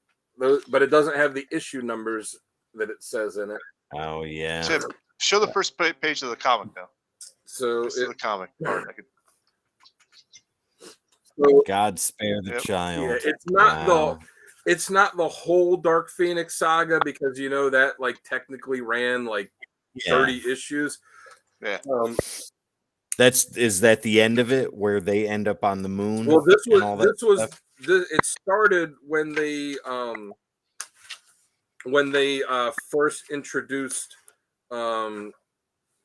but it doesn't have the issue numbers that it says in it. Oh yeah. Tim, show the first page of the comic now. So This is the comic part. God spare the child. Yeah, it's not the whole Dark Phoenix saga because that like technically ran like 30 issues. Yeah. Is that the end of it where they end up on the moon? Well, it started when they first introduced or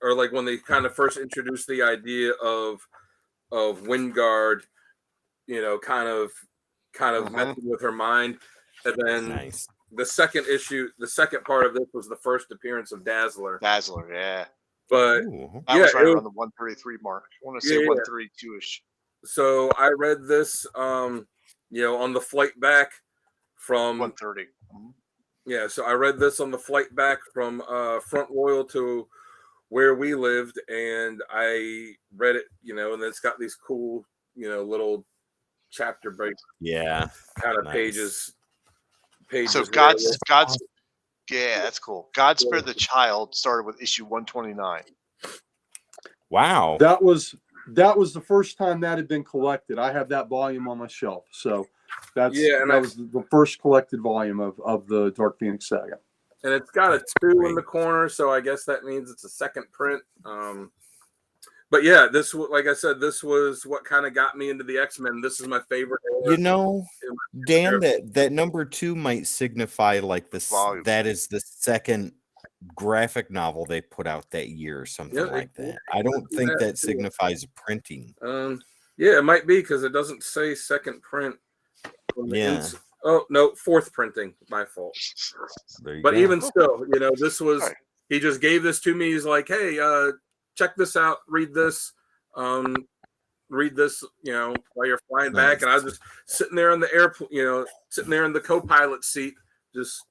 like when they kind of first introduced the idea of Wingard, kind of messing with her mind, and then the second part of this was the first appearance of Dazzler. Yeah. But I was right around the 133 mark. I want to say 132-ish. So I read this, on the flight back from 130. Yeah, so I read this on the flight back from Front Royal to where we lived, and I read it, and it's got these cool, little chapter breaks. Yeah, kind of pages. So God's. Yeah, that's cool. God Spare the Child started with issue 129. Wow. That was the first time that had been collected. I have that volume on my shelf. So that was the first collected volume of the Dark Phoenix saga. And it's got a 2 in the corner, so I guess that means it's a second print. But yeah, like I said, this was what kind of got me into the X-Men. This is my favorite. Dan, that number 2 might signify like this. That is the second graphic novel they put out that year or something like that. I don't think that signifies printing. Yeah, it might be because it doesn't say second print. Oh no, fourth printing. My fault. But even still, this was. He just gave this to me. He's like, hey, check this out. Read this. Read this. While you're flying back, and I was just sitting there in the airplane. Sitting there in the co-pilot seat, just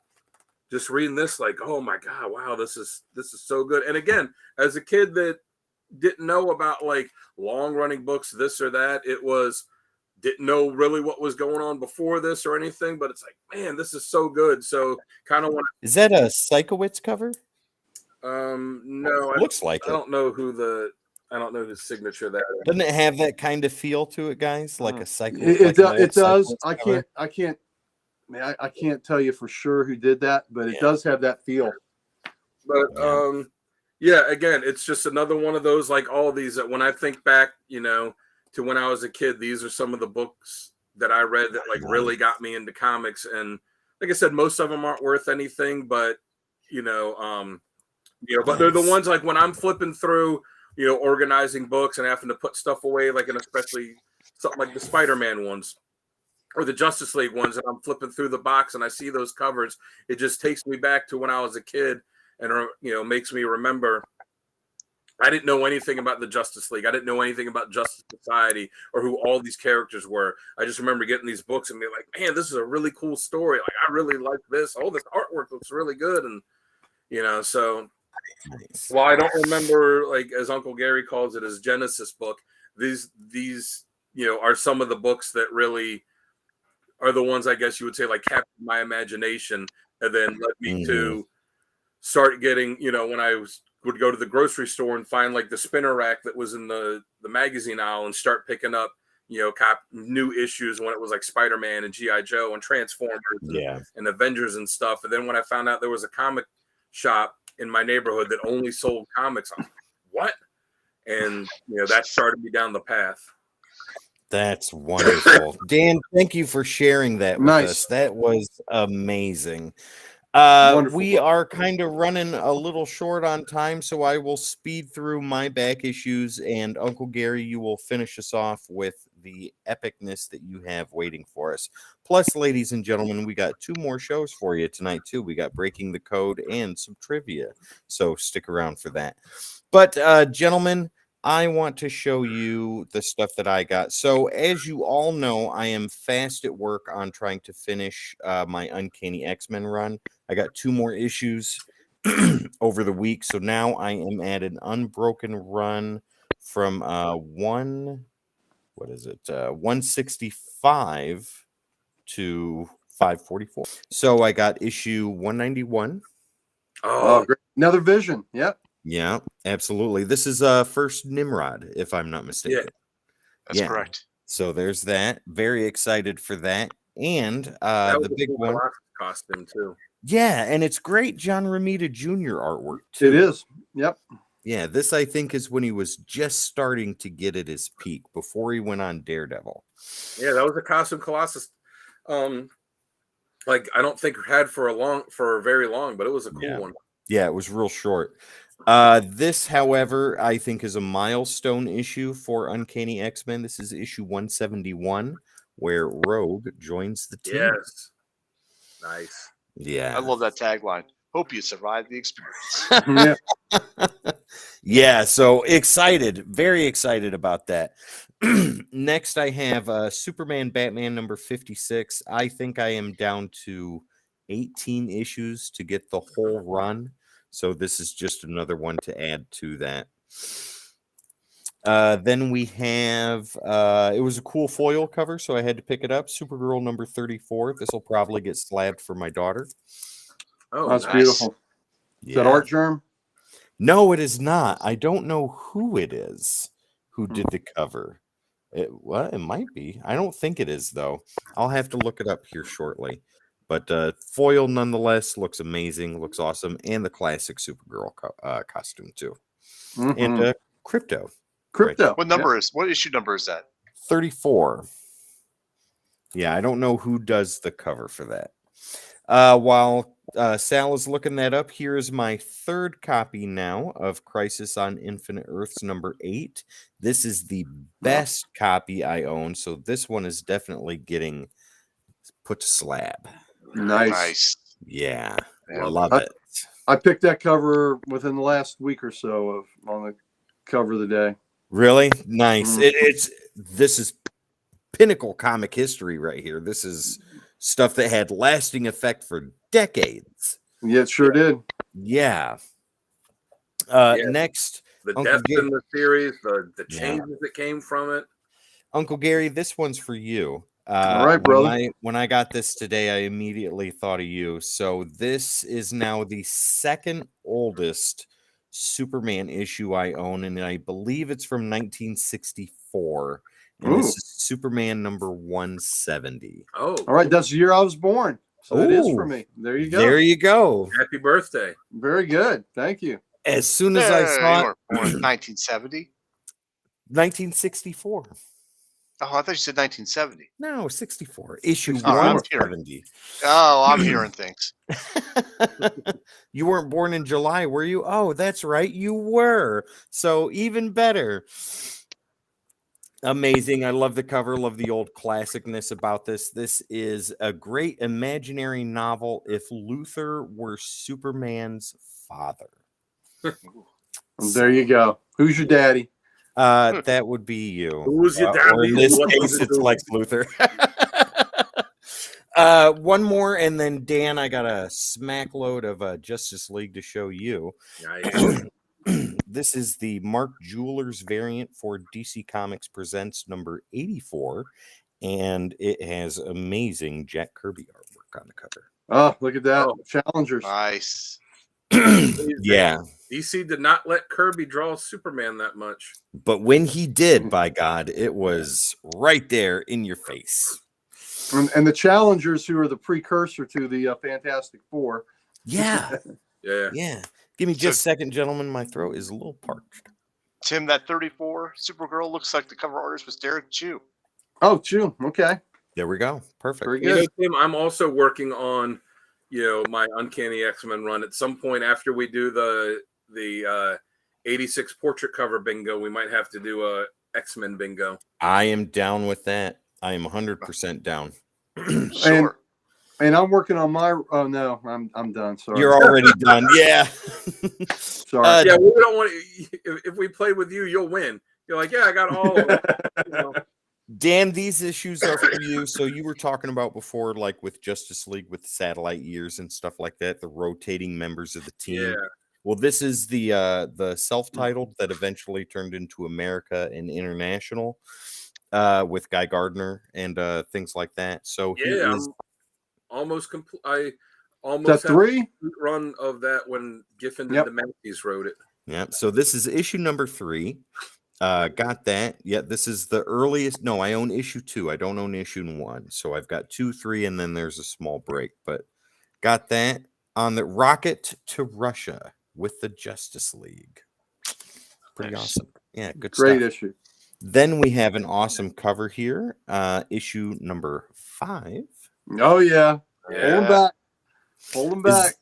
reading this. Like, oh my god, wow, this is so good. And again, as a kid that didn't know about like long running books, this or that, didn't know really what was going on before this or anything, but it's like, man, this is so good. So kind of want. Is that a Psychowitz cover? No, looks like I don't know whose signature that is. Doesn't it have that kind of feel to it, guys? Like a Psychowitz. It does. I can't tell you for sure who did that, but it does have that feel. But again, it's just another one of those, like all these, that when I think back, to when I was a kid, these are some of the books that I read that like really got me into comics. And like I said, most of them aren't worth anything, but but they're the ones like when I'm flipping through, organizing books and having to put stuff away, like, and especially something like the Spider-Man ones or the Justice League ones, and I'm flipping through the box and I see those covers, it just takes me back to when I was a kid and, makes me remember. I didn't know anything about the Justice League. I didn't know anything about Justice Society or who all these characters were. I just remember getting these books and being like, man, this is a really cool story. Like, I really like this. Oh, this artwork looks really good. And, so while I don't remember, like, as Uncle Gary calls it, his Genesis book, these are some of the books that really are the ones, I guess you would say, like, captured my imagination and then led me to start getting, when I would go to the grocery store and find like the spinner rack that was in the magazine aisle and start picking up, new issues when it was like Spider-Man and G.I. Joe and Transformers and Avengers and stuff. And then when I found out there was a comic shop in my neighborhood that only sold comics. I'm like, what? And that started me down the path. That's wonderful. Dan, thank you for sharing that with Nice. us. That was amazing. Wonderful. We are kind of running a little short on time, so I will speed through my back issues, and Uncle Gary, you will finish us off with the epicness that you have waiting for us. Plus, ladies and gentlemen, we got 2 more shows for you tonight, too. We got Breaking the Code and some trivia, so stick around for that. But, gentlemen, I want to show you the stuff that I got. So, as you all know, I am fast at work on trying to finish my Uncanny X-Men run. I got 2 more issues over the week. So now I am at an unbroken run from 165 to 544. So I got issue 191. Oh, great. Another Vision. Yep. Yeah, absolutely. This is first Nimrod, if I'm not mistaken. That's correct. So there's that. Very excited for that. And That was the a big cool one. costume too. Yeah, and it's great John Romita Jr. artwork too. It is. Yep. Yeah, this I think is when he was just starting to get at his peak before he went on Daredevil. Yeah, that was a costume Colossus. Like I don't think had for very long, but it was a cool one. Yeah, it was real short. This, however, I think is a milestone issue for Uncanny X-Men. This is issue 171, where Rogue joins the team. Yes. Nice. Yeah. I love that tagline. Hope you survive the experience. Yeah. Yeah, so excited, very excited about that. Next, I have Superman Batman number 56. I think I am down to 18 issues to get the whole run. So this is just another one to add to that. Then we have, it was a cool foil cover, so I had to pick it up. Supergirl number 34. This will probably get slabbed for my daughter. Oh, That's nice. beautiful. Is that Art Germ? No, it is not. I don't know who it is who did the cover. It might be. I don't think it is, though. I'll have to look it up here shortly. But foil, nonetheless, looks amazing, looks awesome, and the classic Supergirl costume, too. Mm-hmm. And Crypto. Crypto. What what issue number is that? 34. Yeah, I don't know who does the cover for that. While Sal is looking that up, here is my third copy now of Crisis on Infinite Earths number 8. This is the best copy I own, so this one is definitely getting put to slab. Nice. Yeah, Yeah, love it. I picked that cover within the last week or so on the cover of the day. Really nice. This is pinnacle comic history right here. This is stuff that had lasting effect for decades. Yeah, it sure did. Yeah. Next, The Uncle deaths Gary. in the series, the changes that came from it. Uncle Gary, this one's for you. All right, brother. When I got this today, I immediately thought of you. So this is now the second oldest Superman issue I own, and I believe it's from 1964. And this is Superman number 170. Oh, All right, that's the year I was born. So it is for Ooh. me. There you go. There you go. happy birthday. Very good. Thank you. As soon as I saw you it, were born in 1970. 1964. Oh, I thought you said 1970. No, 64. Issue 64. 170. Oh, I'm hearing things. You weren't born in July, were you? Oh, that's right. You were. So even better. Amazing. I love the cover. Love the old classicness about this. This is a great imaginary novel if Luthor were Superman's father. There you go. Who's your daddy? That would be you. Who's your Or in daddy? this What case, does it it's do? Lex Luthor. One more, and then Dan, I got a smack load of Justice League to show you. Nice. This is the Mark Jewelers variant for DC Comics Presents number 84, and it has amazing Jack Kirby artwork on the cover. Oh, look at that. Oh. Challengers. Nice. Yeah, DC did not let Kirby draw Superman that much. but when he did, by God, it was right there in your face. And the Challengers, who are the precursor to the Fantastic Four. Yeah, Yeah. Yeah. Give me just a second, gentlemen. My throat is a little parched. Tim, that 34 Supergirl looks like the cover artist was Derek Chu. Oh, June. Okay. There we go. Perfect. Very You good. know, Tim, I'm also working on, my Uncanny X-Men run. At some point after we do the 86 portrait cover bingo, we might have to do a X-Men bingo. I am down with that. I am 100% down. Sure. And I'm working on my. Oh no, I'm done. Sorry. You're already done. Yeah. Sorry. Yeah, we don't want to. If we play with you, you'll win. You're like, yeah, I got all of them. Dan, these issues are for you. So you were talking about before, like with Justice League, with satellite years and stuff like that, the rotating members of the team. Yeah. Well, this is the self-titled that eventually turned into America and International with Guy Gardner and things like that. So he Yeah, is almost complete. I almost Is that had 3? a run of that when Giffen and Yep. the Matthews wrote it. yeah. So this is issue number 3. Got that. Yeah, this is the earliest. No, I own issue 2. I don't own issue 1. So I've got 2, 3, and then there's a small break. But got that on the Rocket to Russia with the Justice League. Pretty Nice. awesome. Yeah, good Great stuff. issue. Then we have an awesome cover here. Issue number 5. Oh yeah. Hold him Yeah. back. Hold him back.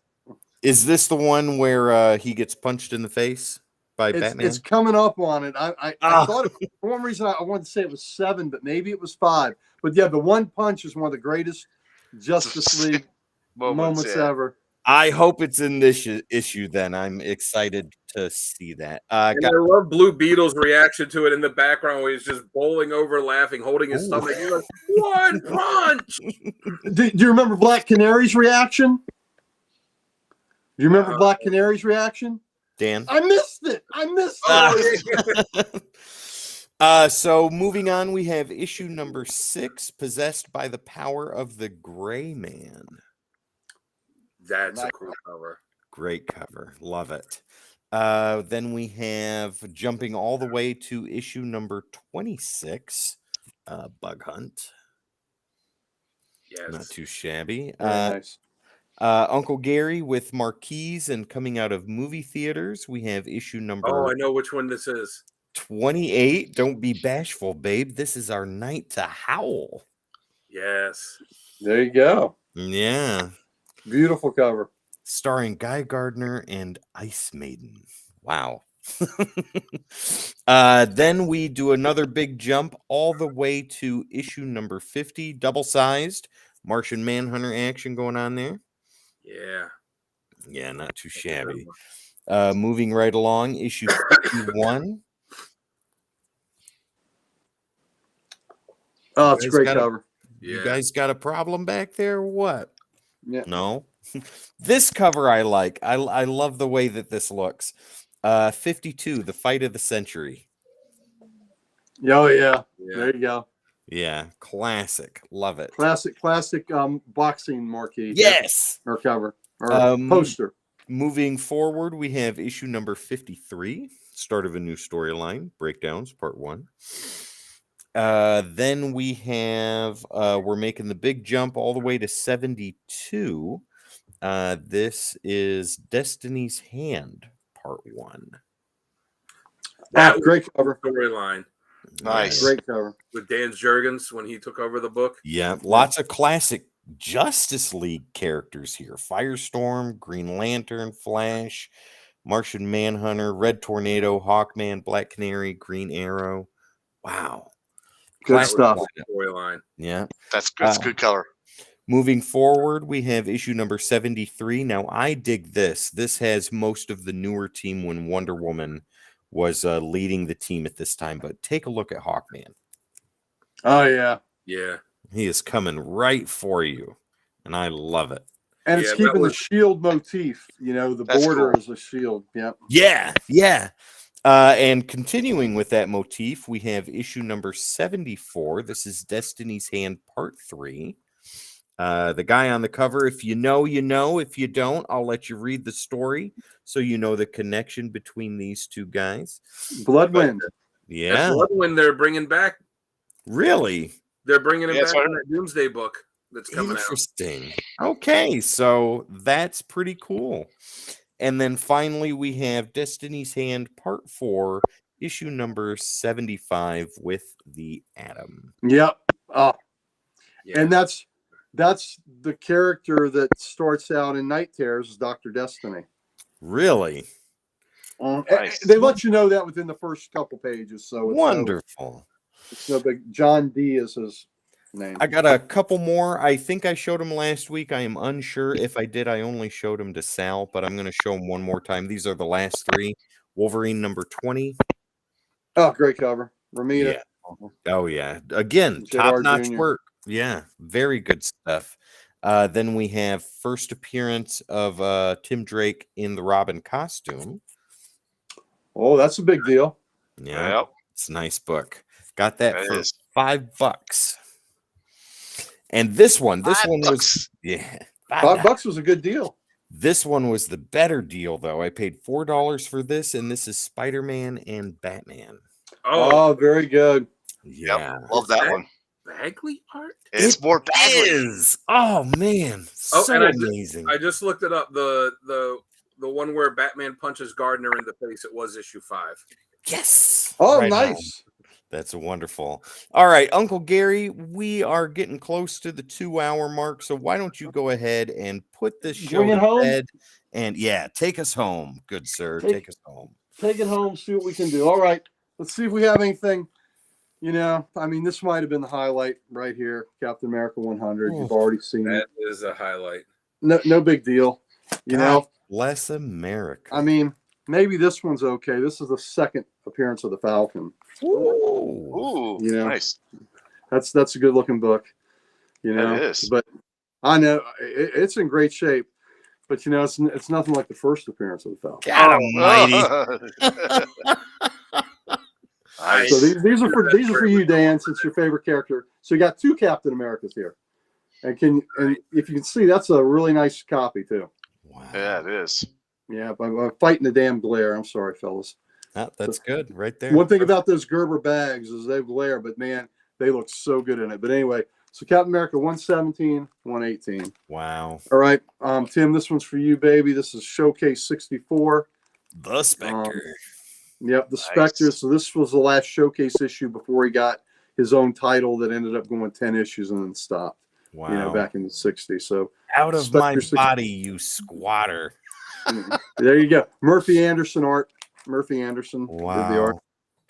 Is this the one where he gets punched in the face by Batman? It's coming up on it. I Ah. thought for one reason I wanted to say it was 7, but maybe it was 5. But yeah, the one punch is one of the greatest Justice League moments yeah. ever. I hope it's in this issue. Then I'm excited to see that. And I love Blue Beetle's reaction to it in the background where he's just bowling over, laughing, holding his Ooh. stomach. He's like, one punch. Do you remember Black Canary's reaction? Do you remember Black Canary's reaction? Dan. I missed it. I missed it. So moving on, we have issue number 6, Possessed by the Power of the Gray Man. That's a cool cover. Great cover. Love it. Then we have jumping all the way to issue number 26, Bug Hunt. Yes. Not too shabby. Very nice. Uncle Gary with Marquise, and coming out of movie theaters, we have issue number Oh, I know which one this is. 28. Don't be bashful, babe. This is our night to howl. Yes. There you go. Yeah. Beautiful cover. Starring Guy Gardner and Ice Maiden. Wow. Then we do another big jump all the way to issue number 50, double-sized Martian Manhunter action going on there. Yeah. Yeah, not too shabby. Moving right along, issue 51. Oh, it's a Guys great got a- cover. Yeah. You guys got a problem back there or what? Yeah. No. This cover I like. I love the way that this looks. 52, the fight of the century. Oh yeah. Yeah. There you go. Yeah, classic. Love it. Classic boxing marquee. Yes. Or cover. Or poster. Moving forward, we have issue number 53, start of a new storyline, breakdowns, part 1. Then we have we're making the big jump all the way to 72. This is Destiny's Hand, part 1. That was Great cover. the storyline Nice. Great cover. with Dan Jurgens when he took over the book. Yeah, lots of classic Justice League characters here. Firestorm, Green Lantern, Flash, Martian Manhunter, Red Tornado, Hawkman, Black Canary, Green Arrow. Wow. Good Classic stuff. lineup. Storyline. Yeah. That's good. That's good color. Moving forward, we have issue number 73. Now, I dig this. This has most of the newer team when Wonder Woman was leading the team at this time. But take a look at Hawkman. Oh yeah. Yeah. He is coming right for you, and I love it. And it's Yeah, that keeping was- the shield motif. You know, the That's border cool. is a shield. Yep. Yeah, yeah. And continuing with that motif, we have issue number 74. This is Destiny's Hand Part 3. The guy on the cover, if you know, you know. If you don't, I'll let you read the story so you know the connection between these two guys. Bloodwind. Yeah, That's Bloodwind they're bringing back. really They're bringing him Yeah, back that's in that Doomsday book that's coming out. interesting. Okay, so that's pretty cool. And then finally, we have Destiny's Hand Part 4, issue number 75 with the Atom. Yep. Yeah. And that's the character that starts out in Night Terrors is Dr. Destiny. Really? Nice. They let you know that within the first couple pages. So it's Wonderful. it's no big. John D is his name. I got a couple more. I think I showed them last week. I am unsure if I did. I only showed them to Sal, but I'm going to show them one more time. These are the last three. Wolverine number 20. Oh, great cover. Ramita. Yeah. Oh, yeah. Again, J.R. top-notch Jr.. work. Yeah, very good stuff. Then we have first appearance of Tim Drake in the Robin costume. Oh, that's a big deal. Yeah, Yep. it's a nice book. Got that It for is. $5. And this one was $5. yeah, $5 was a good deal. This one was the better deal, though. I paid $4 for this, and this is Spider-Man and Batman. Oh, very good. Yeah, Love that one. Bagley art. It's more Bagley. is. Oh man, Oh, so and amazing. I just looked it up. The one where Batman punches Gardner in the face. It was issue 5. Yes. Oh, Right on. nice. That's wonderful. All right, Uncle Gary, we are getting close to the 2-hour mark, so why don't you go ahead and put this show Bring it to home? bed? And yeah, take us home, good sir. Take us home. Take it home. See what we can do. All right. Let's see if we have anything. You know, I mean, this might have been the highlight right here. Captain America 100. You've already seen it. That is a highlight. No big deal. You know, Bless America. I mean, maybe this one's okay. This is the second appearance of the Falcon. Ooh. Ooh, You know, nice. That's a good looking book. You know, It is. but I know it's in great shape. But you know, it's nothing like the first appearance of the Falcon. God almighty. Nice. So these are for you, Dan, since your favorite character. So you got 2 Captain Americas here, and if you can see, that's a really nice copy too. Wow. Yeah, it is. Yeah, I'm fighting the damn glare. I'm sorry, fellas. That's good right there. One thing about those Gerber bags is they glare, but man, they look so good in it. But anyway, so Captain America 117, 118. Wow. All right, Tim, this one's for you, baby. This is Showcase 64. The Spectre. Yep, the Nice. Spectre. So this was the last Showcase issue before he got his own title that ended up going 10 issues and then stopped. Wow. You know, back in the 60s. So Out of my Spectre 60 body, you squatter. there you go. Murphy Anderson art. Murphy Anderson did the art. Wow.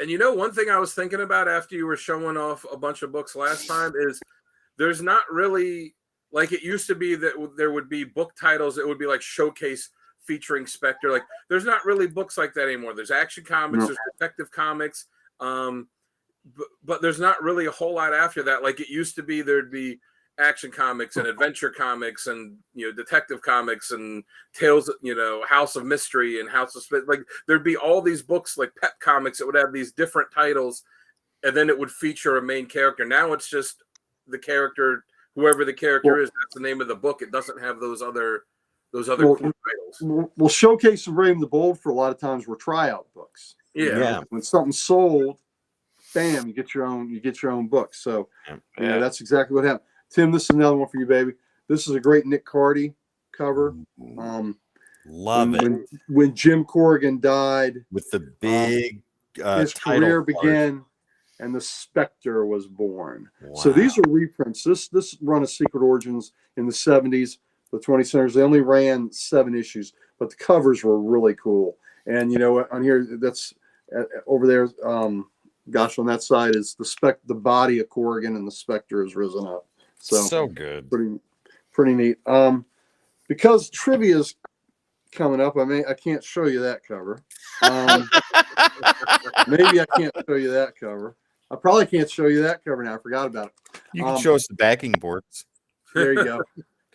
And you know, one thing I was thinking about after you were showing off a bunch of books last time is there's not really like it used to be that there would be book titles. It would be like Showcase featuring Spectre. Like there's not really books like that anymore. There's Action Comics, there's Detective Comics, but there's not really a whole lot after that. Like it used to be, there'd be Action Comics and Adventure Comics and Detective Comics and Tales, House of Mystery and House of Spit. Like there'd be all these books like Pep Comics that would have these different titles, and then it would feature a main character. Now it's just the character, whoever the character is. That's the name of the book. It doesn't have those other cool titles. Well, Showcase and Brave and the Bold for a lot of times were tryout books. Yeah. When something's sold, bam, you get your own book. So Yeah. that's exactly what happened. Tim, this is another one for you, baby. This is a great Nick Cardy cover. Love it. When Jim Corrigan died, With the big his title career card. began, and the Spectre was born. Wow. So these are reprints. This run of Secret Origins in the 70s, the 20 centers. They only ran 7 issues, but the covers were really cool. And on here, that's over there. Gosh, on that side is the body of Corrigan, and the Spectre has risen up. So good. Pretty neat. Because trivia's coming up, I can't show you that cover. Maybe I can't show you that cover. I probably can't show you that cover now. I forgot about it. You can show us the backing boards. There you go.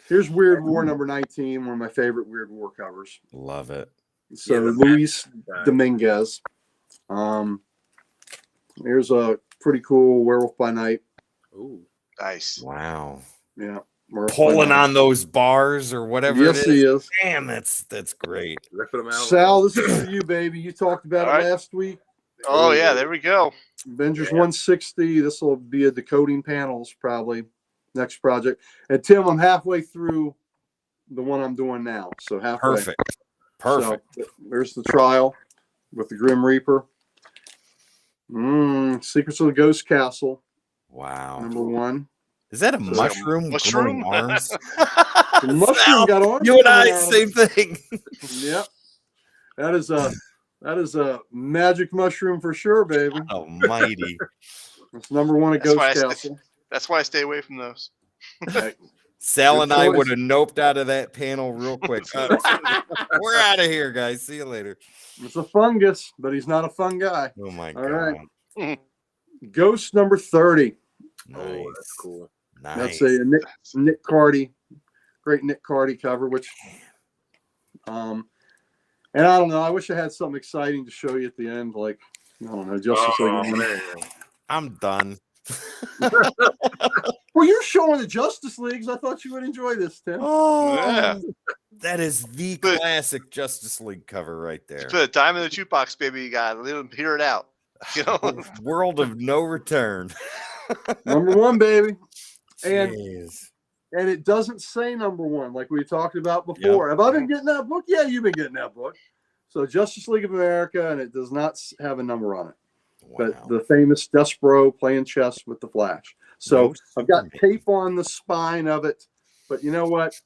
Here's Weird War number 19, one of my favorite Weird War covers. Love it. So Luis Dominguez. Here's a pretty cool Werewolf by Night. Ooh. Nice. Wow. Yeah. Werewolf by Pulling Night. on those bars or whatever Yes, it he is. is. Damn, that's great. Ripping them out. Sal, this is for you, baby. You talked about All it right. last week. Oh yeah, there we go. Avengers 160. This will be a decoding panels probably next project. And Tim, I'm halfway through the one I'm doing now. So halfway. Perfect. So there's the trial with the Grim Reaper. Secrets of the Ghost Castle, Wow. number 1. Is that a mushroom? with glowing Mushroom? arms? The mushroom got arms. You and I, coming out of same thing. it. Yep. That is a magic mushroom for sure, baby. Almighty. It's number 1 at That's why Ghost I Castle. That's why I stay away from those. Sal Good and I choice. would have noped out of that panel real quick. We're out of here, guys. See you later. It's a fungus, but he's not a fun guy. Oh my All god. right. Ghost number 30. Nice. Oh, that's cool. Nice. That's a Nick Cardy, great Nick Cardy cover. Which, and I don't know. I wish I had something exciting to show you at the end, like I don't know, Justice League. I'm done. Well, you're showing the Justice Leagues. I thought you would enjoy this, Tim. Oh, Yeah. that is the classic Justice League cover right there. Put a dime in the jukebox, baby. You gotta let them hear it out. You know, World of no return. Number 1, baby. And Jeez. and it doesn't say number 1 like we talked about before. Have I been getting that book? Yeah, you've been getting that book. So Justice League of America, and it does not have a number on it. But Wow. the famous Despero playing chess with the Flash. So No I've got Superman. tape on the spine of it, but you know what?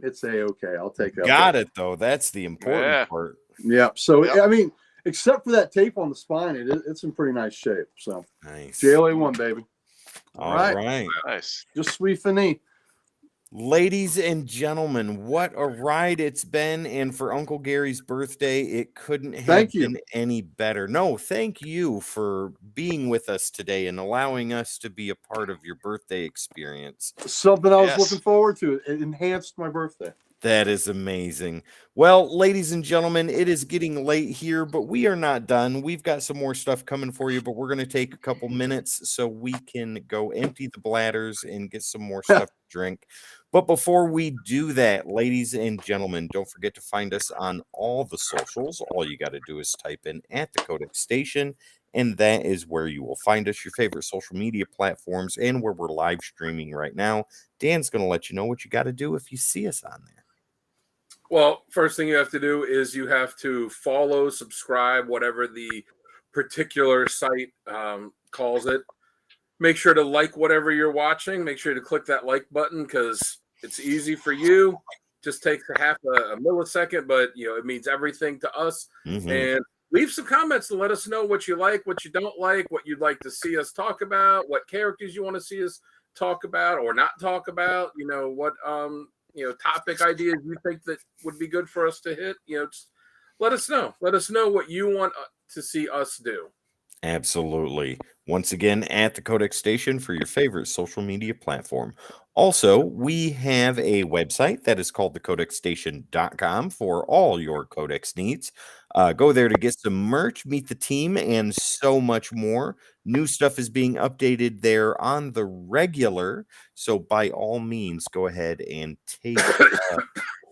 It's okay. I'll take that. Got it though. That's the important Yeah. part. Yeah. So Yep. I mean, except for that tape on the spine, it's in pretty nice shape. So Nice. JLA1, baby. All right. right. nice. Just sweet fini. Ladies and gentlemen, what a ride it's been. And for Uncle Gary's birthday, it couldn't have Thank you. been any better. No, thank you for being with us today and allowing us to be a part of your birthday experience. Something I was Yes. looking forward to. It enhanced my birthday. That is amazing. Well, ladies and gentlemen, it is getting late here, but we are not done. We've got some more stuff coming for you, but we're going to take a couple minutes so we can go empty the bladders and get some more stuff to drink. But before we do that, ladies and gentlemen, don't forget to find us on all the socials. All you got to do is type in at the Codex Station, and that is where you will find us, your favorite social media platforms, and where we're live streaming right now. Dan's going to let you know what you got to do if you see us on there. Well, first thing you have to do is you have to follow, subscribe, whatever the particular site calls it. Make sure to like whatever you're watching. Make sure to click that like button because it's easy for you. Just takes a half a millisecond, but it means everything to us. Mhm. And leave some comments to let us know what you like, what you don't like, what you'd like to see us talk about, what characters you want to see us talk about or not talk about. What topic ideas you think that would be good for us to hit. Just let us know. Let us know what you want to see us do. Absolutely. Once again, at the Codex Station for your favorite social media platform. Also, we have a website that is called thecodexstation.com for all your Codex needs. Go there to get some merch, meet the team, and so much more. New stuff is being updated there on the regular. So by all means, go ahead and take a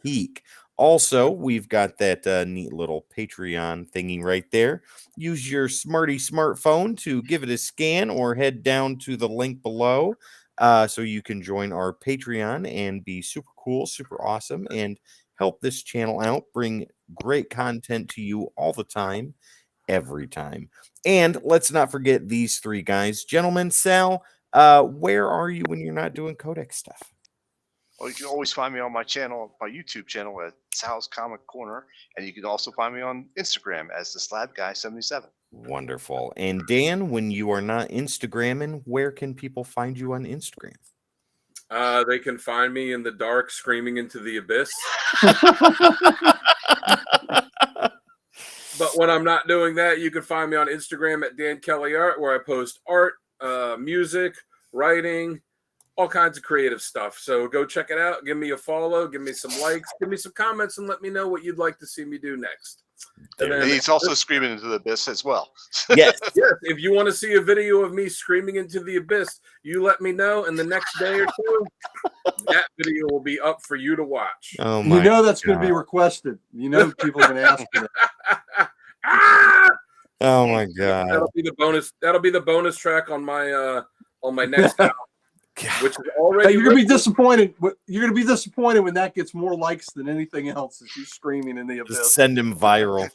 peek. Also, we've got that neat little Patreon thingy right there. Use your smarty smartphone to give it a scan or head down to the link below so you can join our Patreon and be super cool, super awesome, and help this channel out, bring great content to you all the time, every time. And let's not forget these three guys. Gentlemen, Sal, where are you when you're not doing Codex stuff? Well, you can always find me on my channel, my YouTube channel at Sal's Comic Corner, and you can also find me on Instagram as the Slab Guy 77. Wonderful. And Dan, when you are not Instagramming, where can people find you on Instagram? They can find me in the dark, screaming into the abyss. But when I'm not doing that, you can find me on Instagram at Dan Kelly Art, where I post art, music, writing, all kinds of creative stuff. So go check it out. Give me a follow. Give me some likes. Give me some comments, and let me know what you'd like to see me do next. And And then, he's also screaming into the abyss as well. Yes. yes, if you want to see a video of me screaming into the abyss, you let me know, and the next day or two, that video will be up for you to watch. Oh my That's going to be requested. People are going to ask for it. Oh my god. That'll be the bonus. That'll be the bonus track on my next album. which is already. You're gonna be disappointed. You're gonna be disappointed when that gets more likes than anything else. Is you screaming in the Just abyss? send him viral.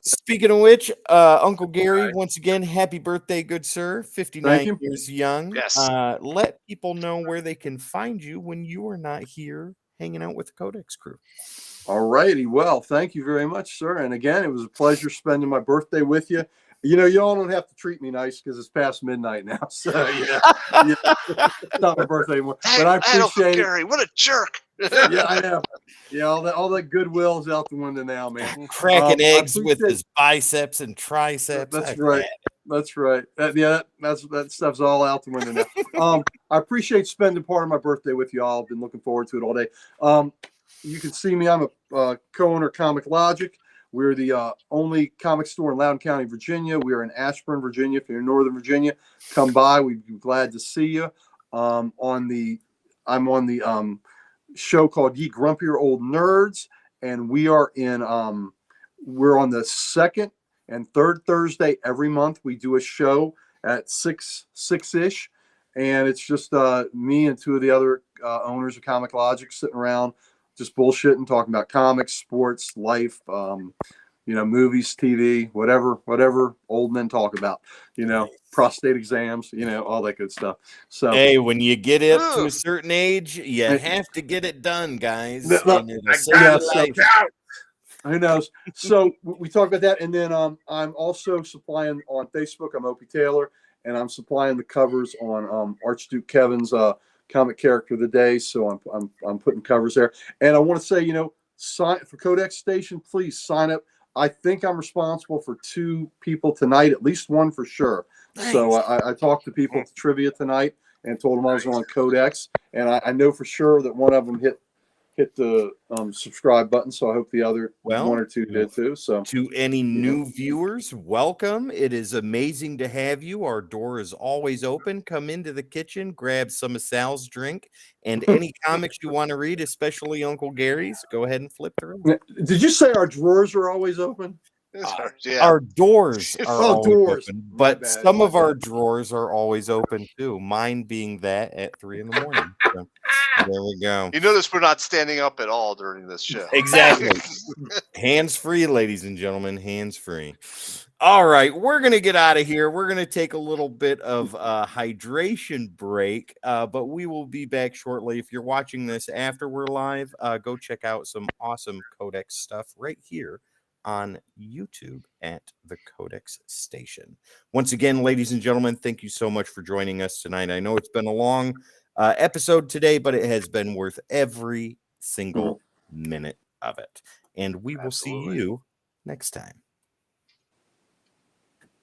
Speaking of which, Uncle Gary, once again, happy birthday, good sir. 59 years young. Yes. Let people know where they can find you when you are not here hanging out with the Codex crew. All righty. Well, thank you very much, sir. And again, it was a pleasure spending my birthday with you. You know, you all don't have to treat me nice because it's past midnight now. So yeah, it's not my birthday anymore. But I appreciate it. Gary, what a jerk. Yeah, I know. Yeah, all that goodwill is out the window now, man. Cracking I eggs with appreciate- his biceps and triceps. That's I right. get it. That's right. That stuff's all out the window now. I appreciate spending part of my birthday with you all. I've been looking forward to it all day. You can see me. I'm a co-owner of Comic Logic. We're the only comic store in Loudoun County, Virginia. We are in Ashburn, Virginia. If you're in Northern Virginia, come by. We'd be glad to see you. I'm on the show called Ye Grumpier Old Nerds, and we are in we're on the second and third Thursday every month. We do a show at six-ish, and it's just me and two of the other owners of Comic Logic sitting around just bullshitting, talking about comics, sports, life, movies, TV, whatever old men talk about, prostate exams, all that good stuff. So hey, when you get up to a certain age, you have to get it done, guys. And it'll save your life. Who knows? So we talked about that, and then I'm also supplying on Facebook. I'm Opie Taylor, and I'm supplying the covers on Archduke Kevin's comic character of the day. So I'm putting covers there, and I want to say, sign for Codex Station. Please sign up. I think I'm responsible for 2 people tonight, at least one for sure. Nice. So I talked to people at trivia tonight and told them I was on Codex, and I know for sure that one of them hit the subscribe button. So I hope the other one or two did too. So to any new viewers, welcome. It is amazing to have you. Our door is always open. Come into the kitchen, grab some of Sal's drink, and any comics you want to read, especially Uncle Gary's, go ahead and flip through. Did you say our drawers are always open? Our doors are always open, but some of our bad. drawers are always open too. Mine being that at 3 a.m. So, there we go. You notice we're not standing up at all during this show. Exactly. Hands free, ladies and gentlemen. Hands free. All right, we're gonna get out of here. We're gonna take a little bit of a hydration break, but we will be back shortly. If you're watching this after we're live, go check out some awesome Codex stuff right here on YouTube at the Codex Station. Once again, ladies and gentlemen, thank you so much for joining us tonight. I know it's been a long episode today, but it has been worth every single minute of it. And we will see you next time.